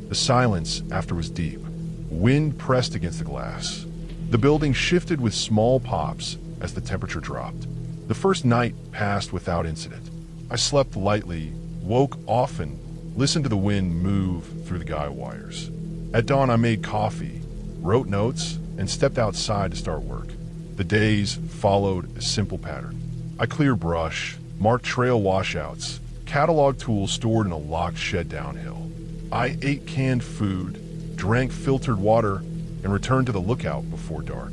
Speaker 1: The silence after was deep. Wind pressed against the glass. The building shifted with small pops as the temperature dropped. The first night passed without incident. I slept lightly, woke often, listened to the wind move through the guy wires. At dawn, I made coffee, wrote notes, and stepped outside to start work. The days followed a simple pattern. I cleared brush, marked trail washouts, cataloged tools stored in a locked shed downhill. I ate canned food, drank filtered water, and returned to the lookout before dark.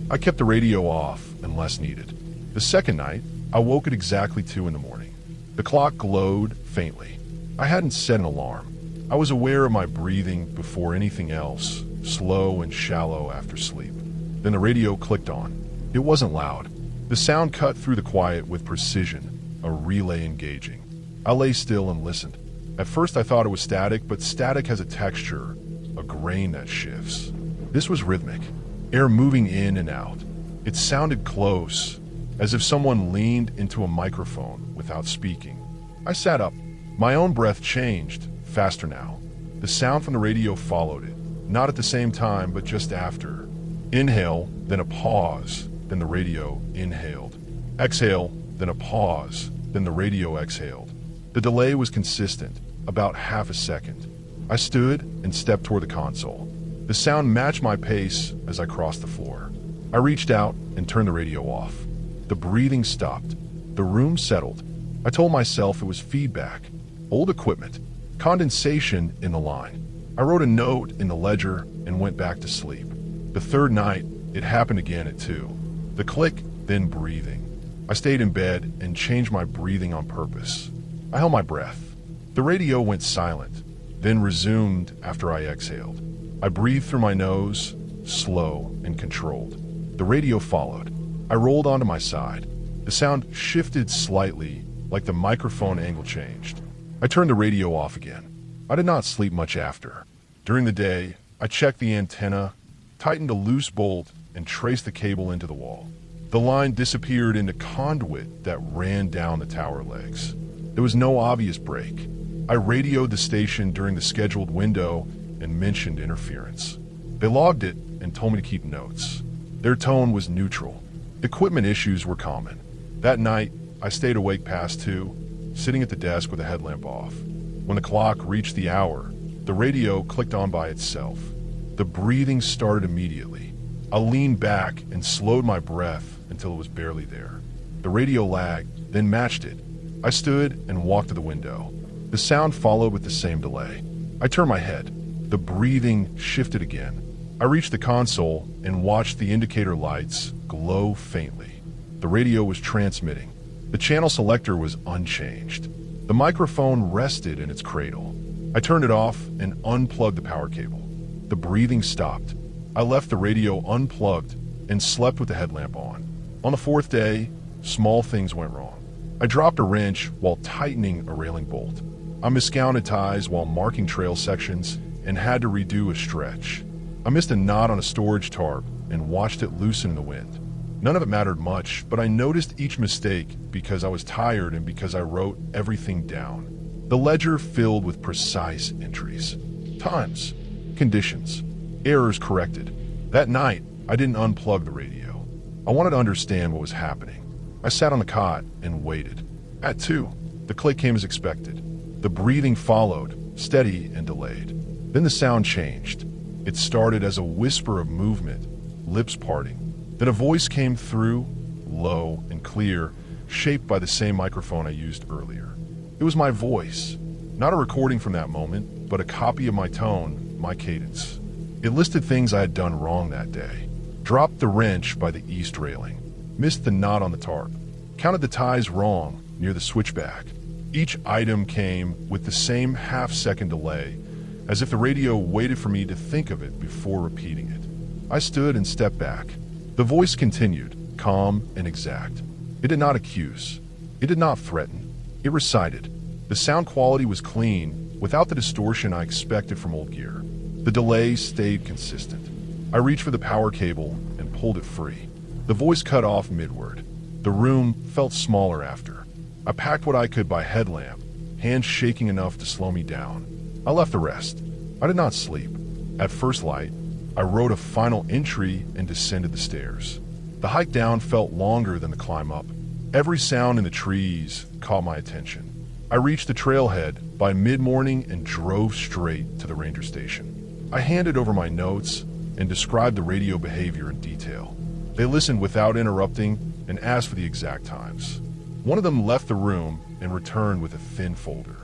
Speaker 1: I kept the radio off unless needed. The second night, I woke at exactly 2 in the morning. The clock glowed faintly. I hadn't set an alarm. I was aware of my breathing before anything else, slow and shallow after sleep. Then the radio clicked on. It wasn't loud. The sound cut through the quiet with precision, a relay engaging. I lay still and listened. At first I thought it was static, but static has a texture, a grain that shifts. This was rhythmic, air moving in and out. It sounded close, as if someone leaned into a microphone without speaking. I sat up. My own breath changed, faster now. The sound from the radio followed it, not at the same time, but just after. Inhale, then a pause, then the radio inhaled. Exhale, then a pause, then the radio exhaled. The delay was consistent, about half a second. I stood and stepped toward the console. The sound matched my pace as I crossed the floor. I reached out and turned the radio off. The breathing stopped. The room settled. I told myself it was feedback, old equipment, condensation in the line. I wrote a note in the ledger and went back to sleep. The third night, it happened again at 2. The click, then breathing. I stayed in bed and changed my breathing on purpose. I held my breath. The radio went silent, then resumed after I exhaled. I breathed through my nose, slow and controlled. The radio followed. I rolled onto my side. The sound shifted slightly, like the microphone angle changed. I turned the radio off again. I did not sleep much after. During the day, I checked the antenna, tightened a loose bolt, and traced the cable into the wall. The line disappeared into conduit that ran down the tower legs. There was no obvious break. I radioed the station during the scheduled window and mentioned interference. They logged it and told me to keep notes. Their tone was neutral. Equipment issues were common. That night, I stayed awake past 2, sitting at the desk with a headlamp off. When the clock reached the hour, the radio clicked on by itself. The breathing started immediately. I leaned back and slowed my breath until it was barely there. The radio lagged, then matched it. I stood and walked to the window. The sound followed with the same delay. I turned my head. The breathing shifted again. I reached the console and watched the indicator lights glow faintly. The radio was transmitting. The channel selector was unchanged. The microphone rested in its cradle. I turned it off and unplugged the power cable. The breathing stopped. I left the radio unplugged and slept with the headlamp on. On the 4th day, small things went wrong. I dropped a wrench while tightening a railing bolt. I miscounted ties while marking trail sections and had to redo a stretch. I missed a knot on a storage tarp and watched it loosen in the wind. None of it mattered much, but I noticed each mistake because I was tired and because I wrote everything down. The ledger filled with precise entries. Times, conditions, errors corrected. That night, I didn't unplug the radio. I wanted to understand what was happening. I sat on the cot and waited. At 2, the click came as expected. The breathing followed, steady and delayed. Then the sound changed. It started as a whisper of movement, lips parting. Then a voice came through, low and clear, shaped by the same microphone I used earlier. It was my voice, not a recording from that moment, but a copy of my tone, my cadence. It listed things I had done wrong that day. Dropped the wrench by the east railing. Missed the knot on the tarp. Counted the ties wrong near the switchback. Each item came with the same half-second delay, as if the radio waited for me to think of it before repeating it. I stood and stepped back. The voice continued, calm and exact. It did not accuse. It did not threaten. It recited. The sound quality was clean, without the distortion I expected from old gear. The delay stayed consistent. I reached for the power cable and pulled it free. The voice cut off midward. The room felt smaller after. I packed what I could by headlamp, hands shaking enough to slow me down. I left the rest. I did not sleep. At first light, I wrote a final entry and descended the stairs. The hike down felt longer than the climb up. Every sound in the trees caught my attention. I reached the trailhead by mid-morning and drove straight to the ranger station. I handed over my notes and described the radio behavior in detail. They listened without interrupting and asked for the exact times. One of them left the room and returned with a thin folder.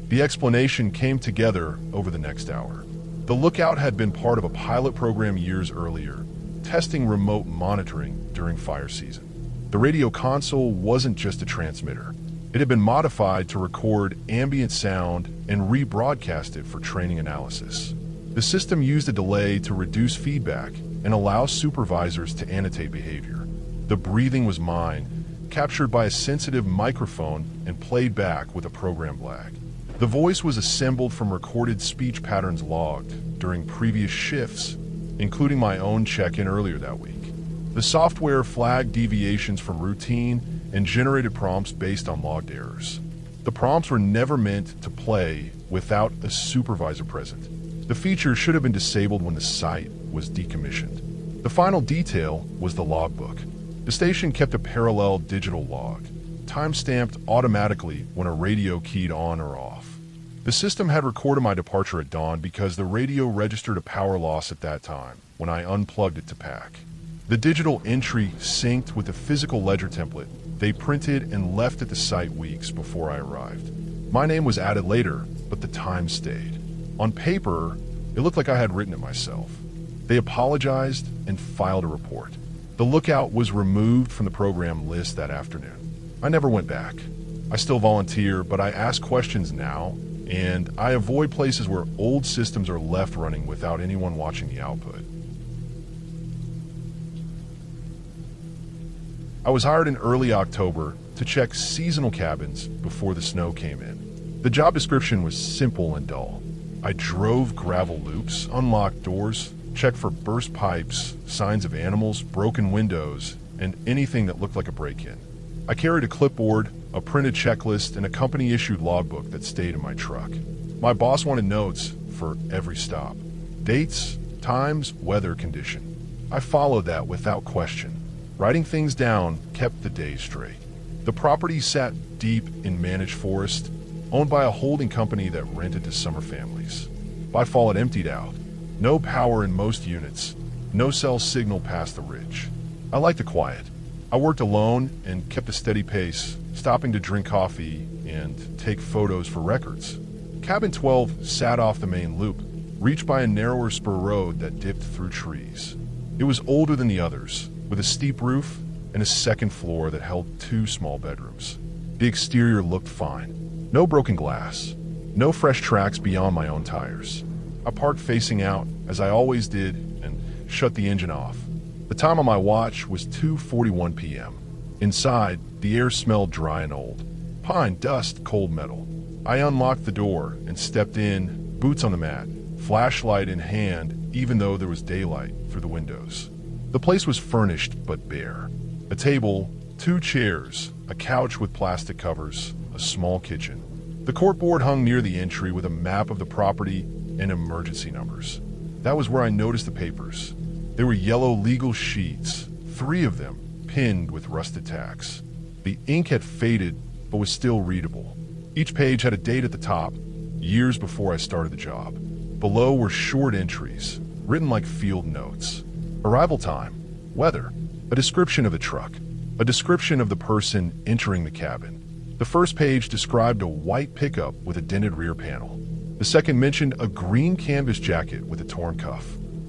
Speaker 1: The explanation came together over the next hour. The lookout had been part of a pilot program years earlier, testing remote monitoring during fire season. The radio console wasn't just a transmitter. It had been modified to record ambient sound and rebroadcast it for training analysis. The system used a delay to reduce feedback and allow supervisors to annotate behavior. The breathing was mine, captured by a sensitive microphone and played back with a programmed lag. The voice was assembled from recorded speech patterns logged during previous shifts, including my own check-in earlier that week. The software flagged deviations from routine and generated prompts based on logged errors. The prompts were never meant to play without a supervisor present. The feature should have been disabled when the site was decommissioned. The final detail was the logbook. The station kept a parallel digital log, time-stamped automatically when a radio keyed on or off. The system had recorded my departure at dawn because the radio registered a power loss at that time when I unplugged it to pack. The digital entry synced with the physical ledger template they printed and left at the site weeks before I arrived. My name was added later, but the time stayed. On paper, it looked like I had written it myself. They apologized and filed a report. The lookout was removed from the program list that afternoon. I never went back. I still volunteer, but I ask questions now, and I avoid places where old systems are left running without anyone watching the output. I was hired in early October to check seasonal cabins before the snow came in. The job description was simple and dull. I drove gravel loops, unlocked doors, checked for burst pipes, signs of animals, broken windows, and anything that looked like a break-in. I carried a clipboard, a printed checklist, and a company-issued logbook that stayed in my truck. My boss wanted notes for every stop. Dates, times, weather condition. I followed that without question. Writing things down kept the days straight. The property sat deep in managed forest, owned by a holding company that rented to summer families. By fall, it emptied out. No power in most units, no cell signal past the ridge. I liked the quiet. I worked alone and kept a steady pace, stopping to drink coffee and take photos for records. Cabin 12 sat off the main loop, reached by a narrower spur road that dipped through trees. It was older than the others, with a steep roof and a second floor that held 2 small bedrooms. The exterior looked fine. No broken glass, no fresh tracks beyond my own tires. I parked facing out, as I always did, and shut the engine off. The time on my watch was 2:41 p.m. Inside, the air smelled dry and old. Pine, dust, cold metal. I unlocked the door and stepped in, boots on the mat, flashlight in hand, even though there was daylight through the windows. The place was furnished but bare. A table, 2 chairs, a couch with plastic covers, a small kitchen. The corkboard hung near the entry with a map of the property and emergency numbers. That was where I noticed the papers. There were yellow legal sheets, 3 of them, pinned with rusted tacks. The ink had faded but was still readable. Each page had a date at the top, years before I started the job. Below were short entries, written like field notes. Arrival time, weather, a description of the truck, a description of the person entering the cabin. The first page described a white pickup with a dented rear panel. The second mentioned a green canvas jacket with a torn cuff.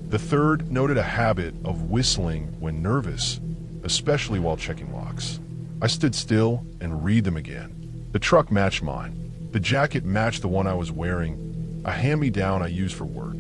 Speaker 1: The third noted a habit of whistling when nervous, especially while checking locks. I stood still and read them again. The truck matched mine. The jacket matched the one I was wearing, a hand-me-down I used for work.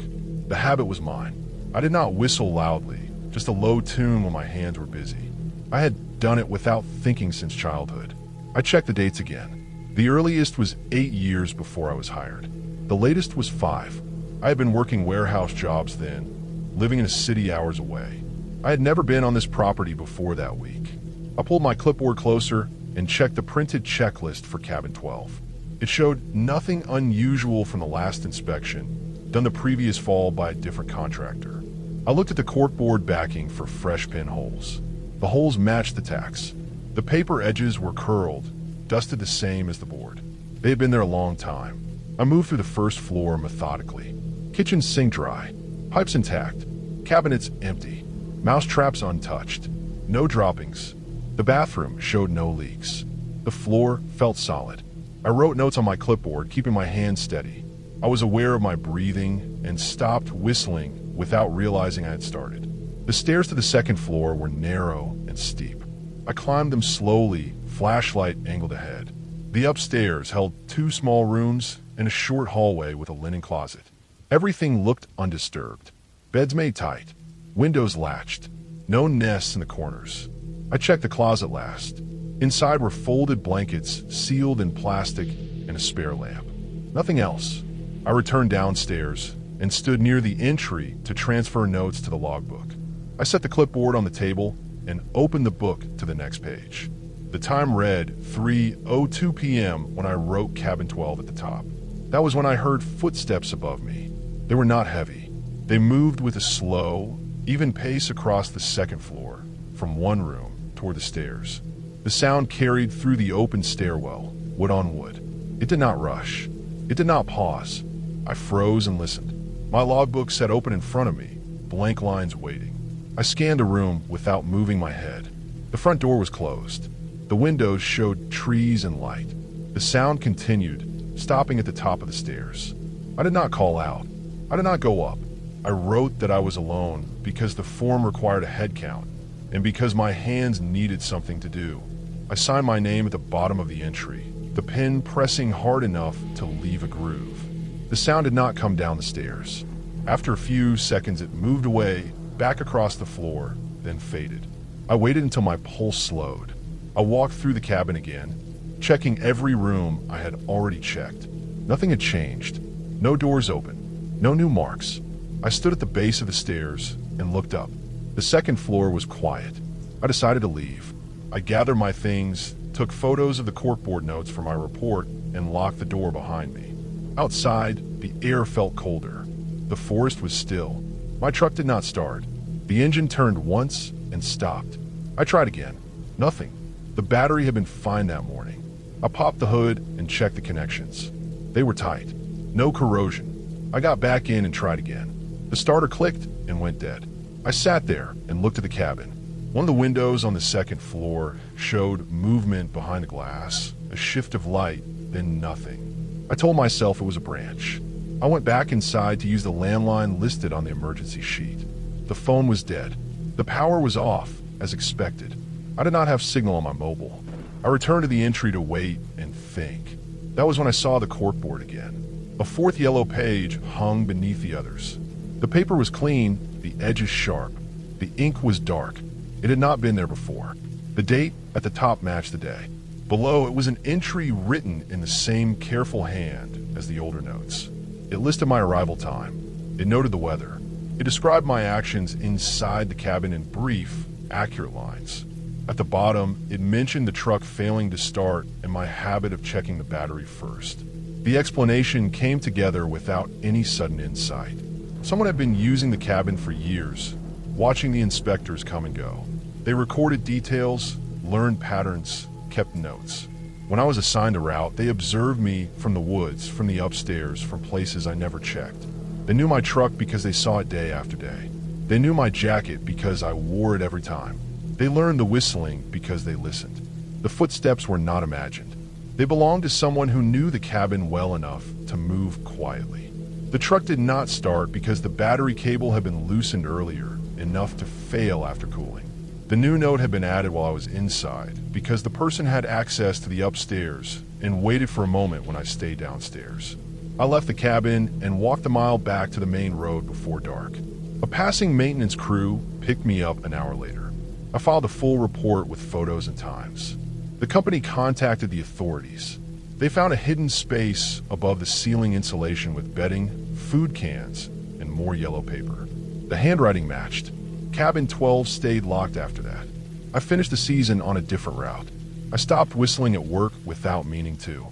Speaker 1: The habit was mine. I did not whistle loudly, just a low tune when my hands were busy. I had done it without thinking since childhood. I checked the dates again. The earliest was 8 years before I was hired. The latest was 5. I had been working warehouse jobs then, living in a city hours away. I had never been on this property before that week. I pulled my clipboard closer and checked the printed checklist for cabin 12. It showed nothing unusual from the last inspection, done the previous fall by a different contractor. I looked at the corkboard backing for fresh pinholes. The holes matched the tacks. The paper edges were curled, dusted the same as the board. They had been there a long time. I moved through the first floor methodically. Kitchen sink dry, pipes intact, cabinets empty, mouse traps untouched, no droppings. The bathroom showed no leaks. The floor felt solid. I wrote notes on my clipboard, keeping my hands steady. I was aware of my breathing and stopped whistling without realizing I had started. The stairs to the second floor were narrow and steep. I climbed them slowly, flashlight angled ahead. The upstairs held 2 small rooms and a short hallway with a linen closet. Everything looked undisturbed. Beds made tight, windows latched, no nests in the corners. I checked the closet last. Inside were folded blankets sealed in plastic and a spare lamp. Nothing else. I returned downstairs and stood near the entry to transfer notes to the logbook. I set the clipboard on the table and opened the book to the next page. The time read 3:02 p.m. when I wrote cabin 12 at the top. That was when I heard footsteps above me. They were not heavy. They moved with a slow, even pace across the second floor, from one room toward the stairs. The sound carried through the open stairwell, wood on wood. It did not rush. It did not pause. I froze and listened. My logbook sat open in front of me, blank lines waiting. I scanned the room without moving my head. The front door was closed. The windows showed trees and light. The sound continued, stopping at the top of the stairs. I did not call out. I did not go up. I wrote that I was alone because the form required a head count and because my hands needed something to do. I signed my name at the bottom of the entry, the pen pressing hard enough to leave a groove. The sound did not come down the stairs. After a few seconds, it moved away, back across the floor, then faded. I waited until my pulse slowed. I walked through the cabin again, checking every room I had already checked. Nothing had changed. No doors open. No new marks. I stood at the base of the stairs and looked up. The second floor was quiet. I decided to leave. I gathered my things, took photos of the corkboard notes for my report, and locked the door behind me. Outside, the air felt colder. The forest was still. My truck did not start. The engine turned once and stopped. I tried again. Nothing. The battery had been fine that morning. I popped the hood and checked the connections. They were tight. No corrosion. I got back in and tried again. The starter clicked and went dead. I sat there and looked at the cabin. One of the windows on the second floor showed movement behind the glass, a shift of light, then nothing. I told myself it was a branch. I went back inside to use the landline listed on the emergency sheet. The phone was dead. The power was off, as expected. I did not have signal on my mobile. I returned to the entry to wait and think. That was when I saw the corkboard again. A fourth yellow page hung beneath the others. The paper was clean, the edges sharp. The ink was dark. It had not been there before. The date at the top matched the day. Below, it was an entry written in the same careful hand as the older notes. It listed my arrival time. It noted the weather. It described my actions inside the cabin in brief, accurate lines. At the bottom, it mentioned the truck failing to start and my habit of checking the battery first. The explanation came together without any sudden insight. Someone had been using the cabin for years, watching the inspectors come and go. They recorded details, learned patterns, kept notes. When I was assigned a route, they observed me from the woods, from the upstairs, from places I never checked. They knew my truck because they saw it day after day. They knew my jacket because I wore it every time. They learned the whistling because they listened. The footsteps were not imagined. They belonged to someone who knew the cabin well enough to move quietly. The truck did not start because the battery cable had been loosened earlier, enough to fail after cooling. The new note had been added while I was inside because the person had access to the upstairs and waited for a moment when I stayed downstairs. I left the cabin and walked a mile back to the main road before dark. A passing maintenance crew picked me up an hour later. I filed a full report with photos and times. The company contacted the authorities. They found a hidden space above the ceiling insulation with bedding, food cans, and more yellow paper. The handwriting matched. Cabin 12 stayed locked after that. I finished the season on a different route. I stopped whistling at work without meaning to.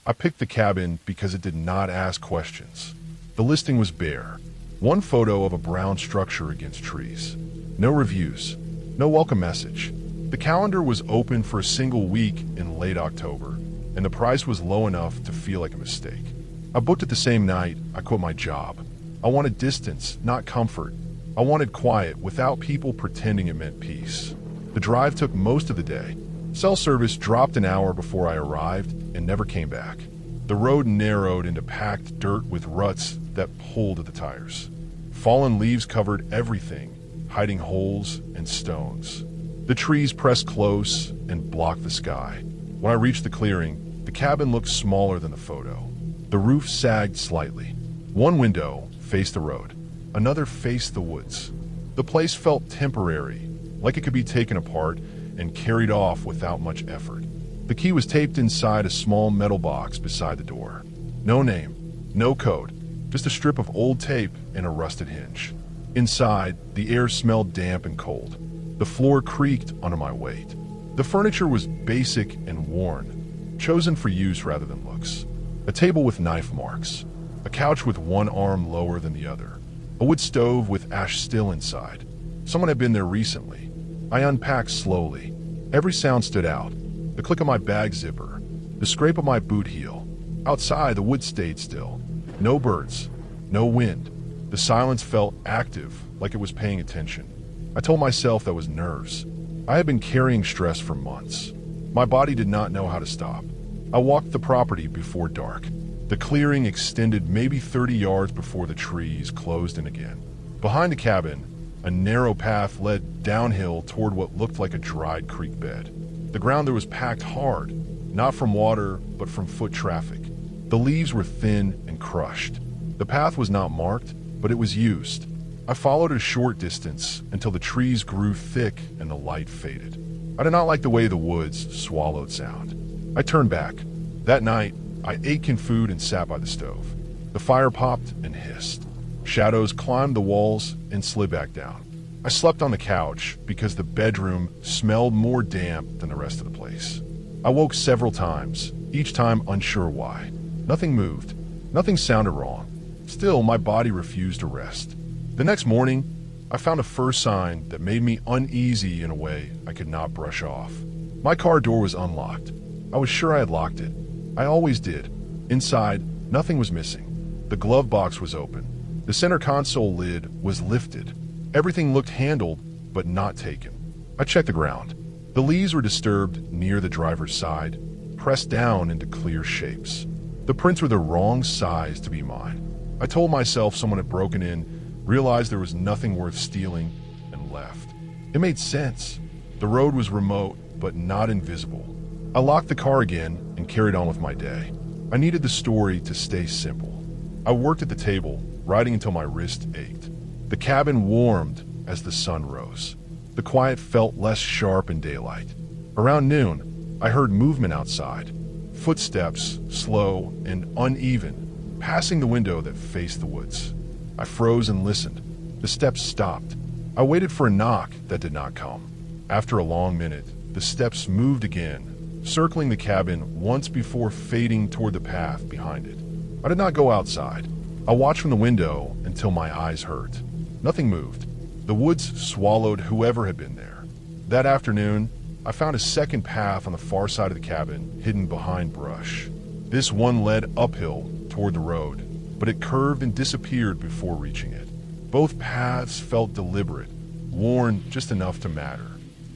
Speaker 1: I picked the cabin because it did not ask questions. The listing was bare. One photo of a brown structure against trees. No reviews. No welcome message. The calendar was open for a single week in late October, and the price was low enough to feel like a mistake. I booked it the same night I quit my job. I wanted distance, not comfort. I wanted quiet without people pretending it meant peace. The drive took most of the day. Cell service dropped an hour before I arrived and never came back. The road narrowed into packed dirt with ruts that pulled at the tires. Fallen leaves covered everything, hiding holes and stones. The trees pressed close and blocked the sky. When I reached the clearing, the cabin looked smaller than the photo. The roof sagged slightly. One window faced the road. Another faced the woods. The place felt temporary, like it could be taken apart and carried off without much effort. The key was taped inside a small metal box beside the door. No name, no code, just a strip of old tape and a rusted hinge. Inside, the air smelled damp and cold. The floor creaked under my weight. The furniture was basic and worn, chosen for use rather than looks. A table with knife marks. A couch with one arm lower than the other. A wood stove with ash still inside. Someone had been there recently. I unpacked slowly. Every sound stood out. The click of my bag zipper. The scrape of my boot heel. Outside, the wood stayed still. No birds. No wind. The silence felt active, like it was paying attention. I told myself that was nerves. I had been carrying stress for months. My body did not know how to stop. I walked the property before dark. The clearing extended maybe 30 yards before the trees closed in again. Behind the cabin, a narrow path led downhill toward what looked like a dried creek bed. The ground there was packed hard, not from water, but from foot traffic. The leaves were thin and crushed. The path was not marked, but it was used. I followed a short distance until the trees grew thick and the light faded. I did not like the way the woods swallowed sound. I turned back. That night, I ate canned food and sat by the stove. The fire popped and hissed. Shadows climbed the walls and slid back down. I slept on the couch because the bedroom smelled more damp than the rest of the place. I woke several times, each time unsure why. Nothing moved. Nothing sounded wrong. Still, my body refused to rest. The next morning, I found a first sign that made me uneasy in a way I could not brush off. My car door was unlocked. I was sure I had locked it. I always did. Inside, nothing was missing. The glove box was open. The center console lid was lifted. Everything looked handled, but not taken. I checked the ground. The leaves were disturbed near the driver's side, pressed down into clear shapes. The prints were the wrong size to be mine. I told myself someone had broken in, realized there was nothing worth stealing, and left. It made sense. The road was remote, but not invisible. I locked the car again and carried on with my day. I needed the story to stay simple. I worked at the table, writing until my wrist ached. The cabin warmed as the sun rose. The quiet felt less sharp in daylight. Around noon, I heard movement outside. Footsteps, slow and uneven, passing the window that faced the woods. I froze and listened. The steps stopped. I waited for a knock that did not come. After a long minute, the steps moved again, circling the cabin once before fading toward the path behind it. I did not go outside. I watched from the window until my eyes hurt. Nothing moved. The woods swallowed whoever had been there. That afternoon, I found a second path on the far side of the cabin, hidden behind brush. This one led uphill toward the road, but it curved and disappeared before reaching it. Both paths felt deliberate, worn just enough to matter.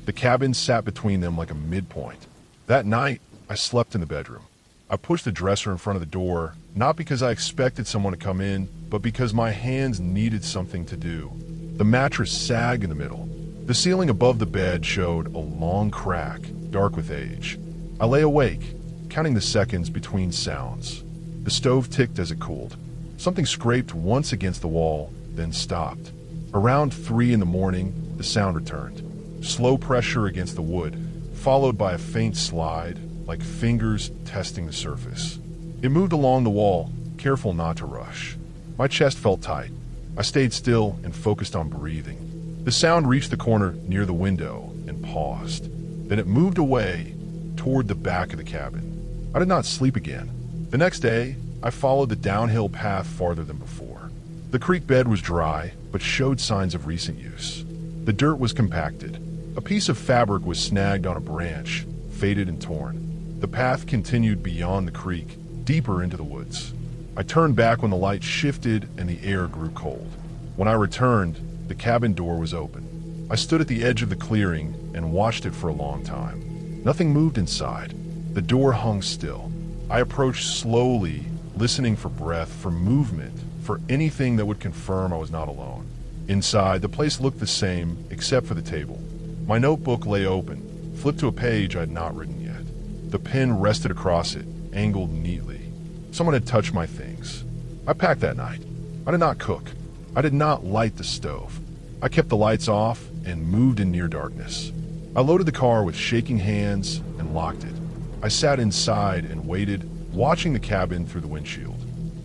Speaker 1: The cabin sat between them like a midpoint. That night, I slept in the bedroom. I pushed the dresser in front of the door, not because I expected someone to come in, but because my hands needed something to do. The mattress sagged in the middle. The ceiling above the bed showed a long crack, dark with age. I lay awake, counting the seconds between sounds. The stove ticked as it cooled. Something scraped once against the wall, then stopped. Around 3 in the morning, the sound returned. Slow pressure against the wood, followed by a faint slide, like fingers testing the surface. It moved along the wall, careful not to rush. My chest felt tight. I stayed still and focused on breathing. The sound reached the corner near the window and paused. Then it moved away toward the back of the cabin. I did not sleep again. The next day, I followed the downhill path farther than before. The creek bed was dry, but showed signs of recent use. The dirt was compacted. A piece of fabric was snagged on a branch, faded and torn. The path continued beyond the creek, deeper into the woods. I turned back when the light shifted and the air grew cold. When I returned, the cabin door was open. I stood at the edge of the clearing and watched it for a long time. Nothing moved inside. The door hung still. I approached slowly, listening for breath, for movement, for anything that would confirm I was not alone. Inside, the place looked the same, except for the table. My notebook lay open, flipped to a page I had not written yet. The pen rested across it, angled neatly. Someone had touched my things. I packed that night. I did not cook. I did not light the stove. I kept the lights off and moved in near darkness. I loaded the car with shaking hands and locked it. I sat inside and waited, watching the cabin through the windshield.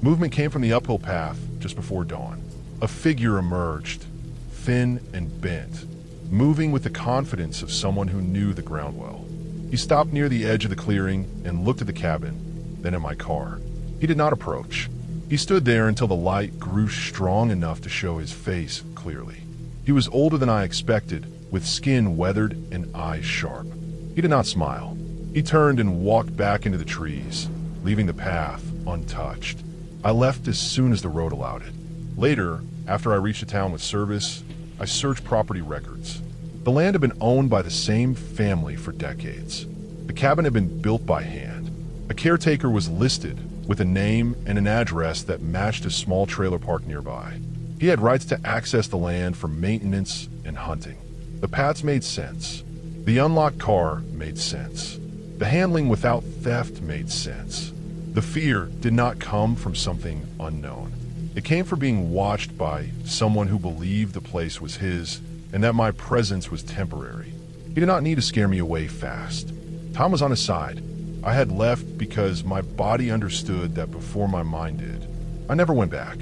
Speaker 1: Movement came from the uphill path just before dawn. A figure emerged, thin and bent, moving with the confidence of someone who knew the ground well. He stopped near the edge of the clearing and looked at the cabin, then at my car. He did not approach. He stood there until the light grew strong enough to show his face clearly. He was older than I expected, with skin weathered and eyes sharp. He did not smile. He turned and walked back into the trees, leaving the path untouched. I left as soon as the road allowed it. Later, after I reached a town with service, I searched property records. The land had been owned by the same family for decades. The cabin had been built by hand. A caretaker was listed with a name and an address that matched a small trailer park nearby. He had rights to access the land for maintenance and hunting. The paths made sense. The unlocked car made sense. The handling without theft made sense. The fear did not come from something unknown. It came from being watched by someone who believed the place was his and that my presence was temporary. He did not need to scare me away fast. Tom was on his side. I had left because my body understood that before my mind did. I never went back.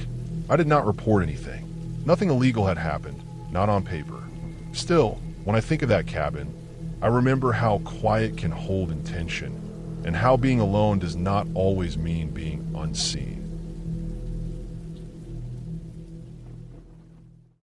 Speaker 1: I did not report anything. Nothing illegal had happened, not on paper. Still, when I think of that cabin, I remember how quiet can hold intention and how being alone does not always mean being unseen.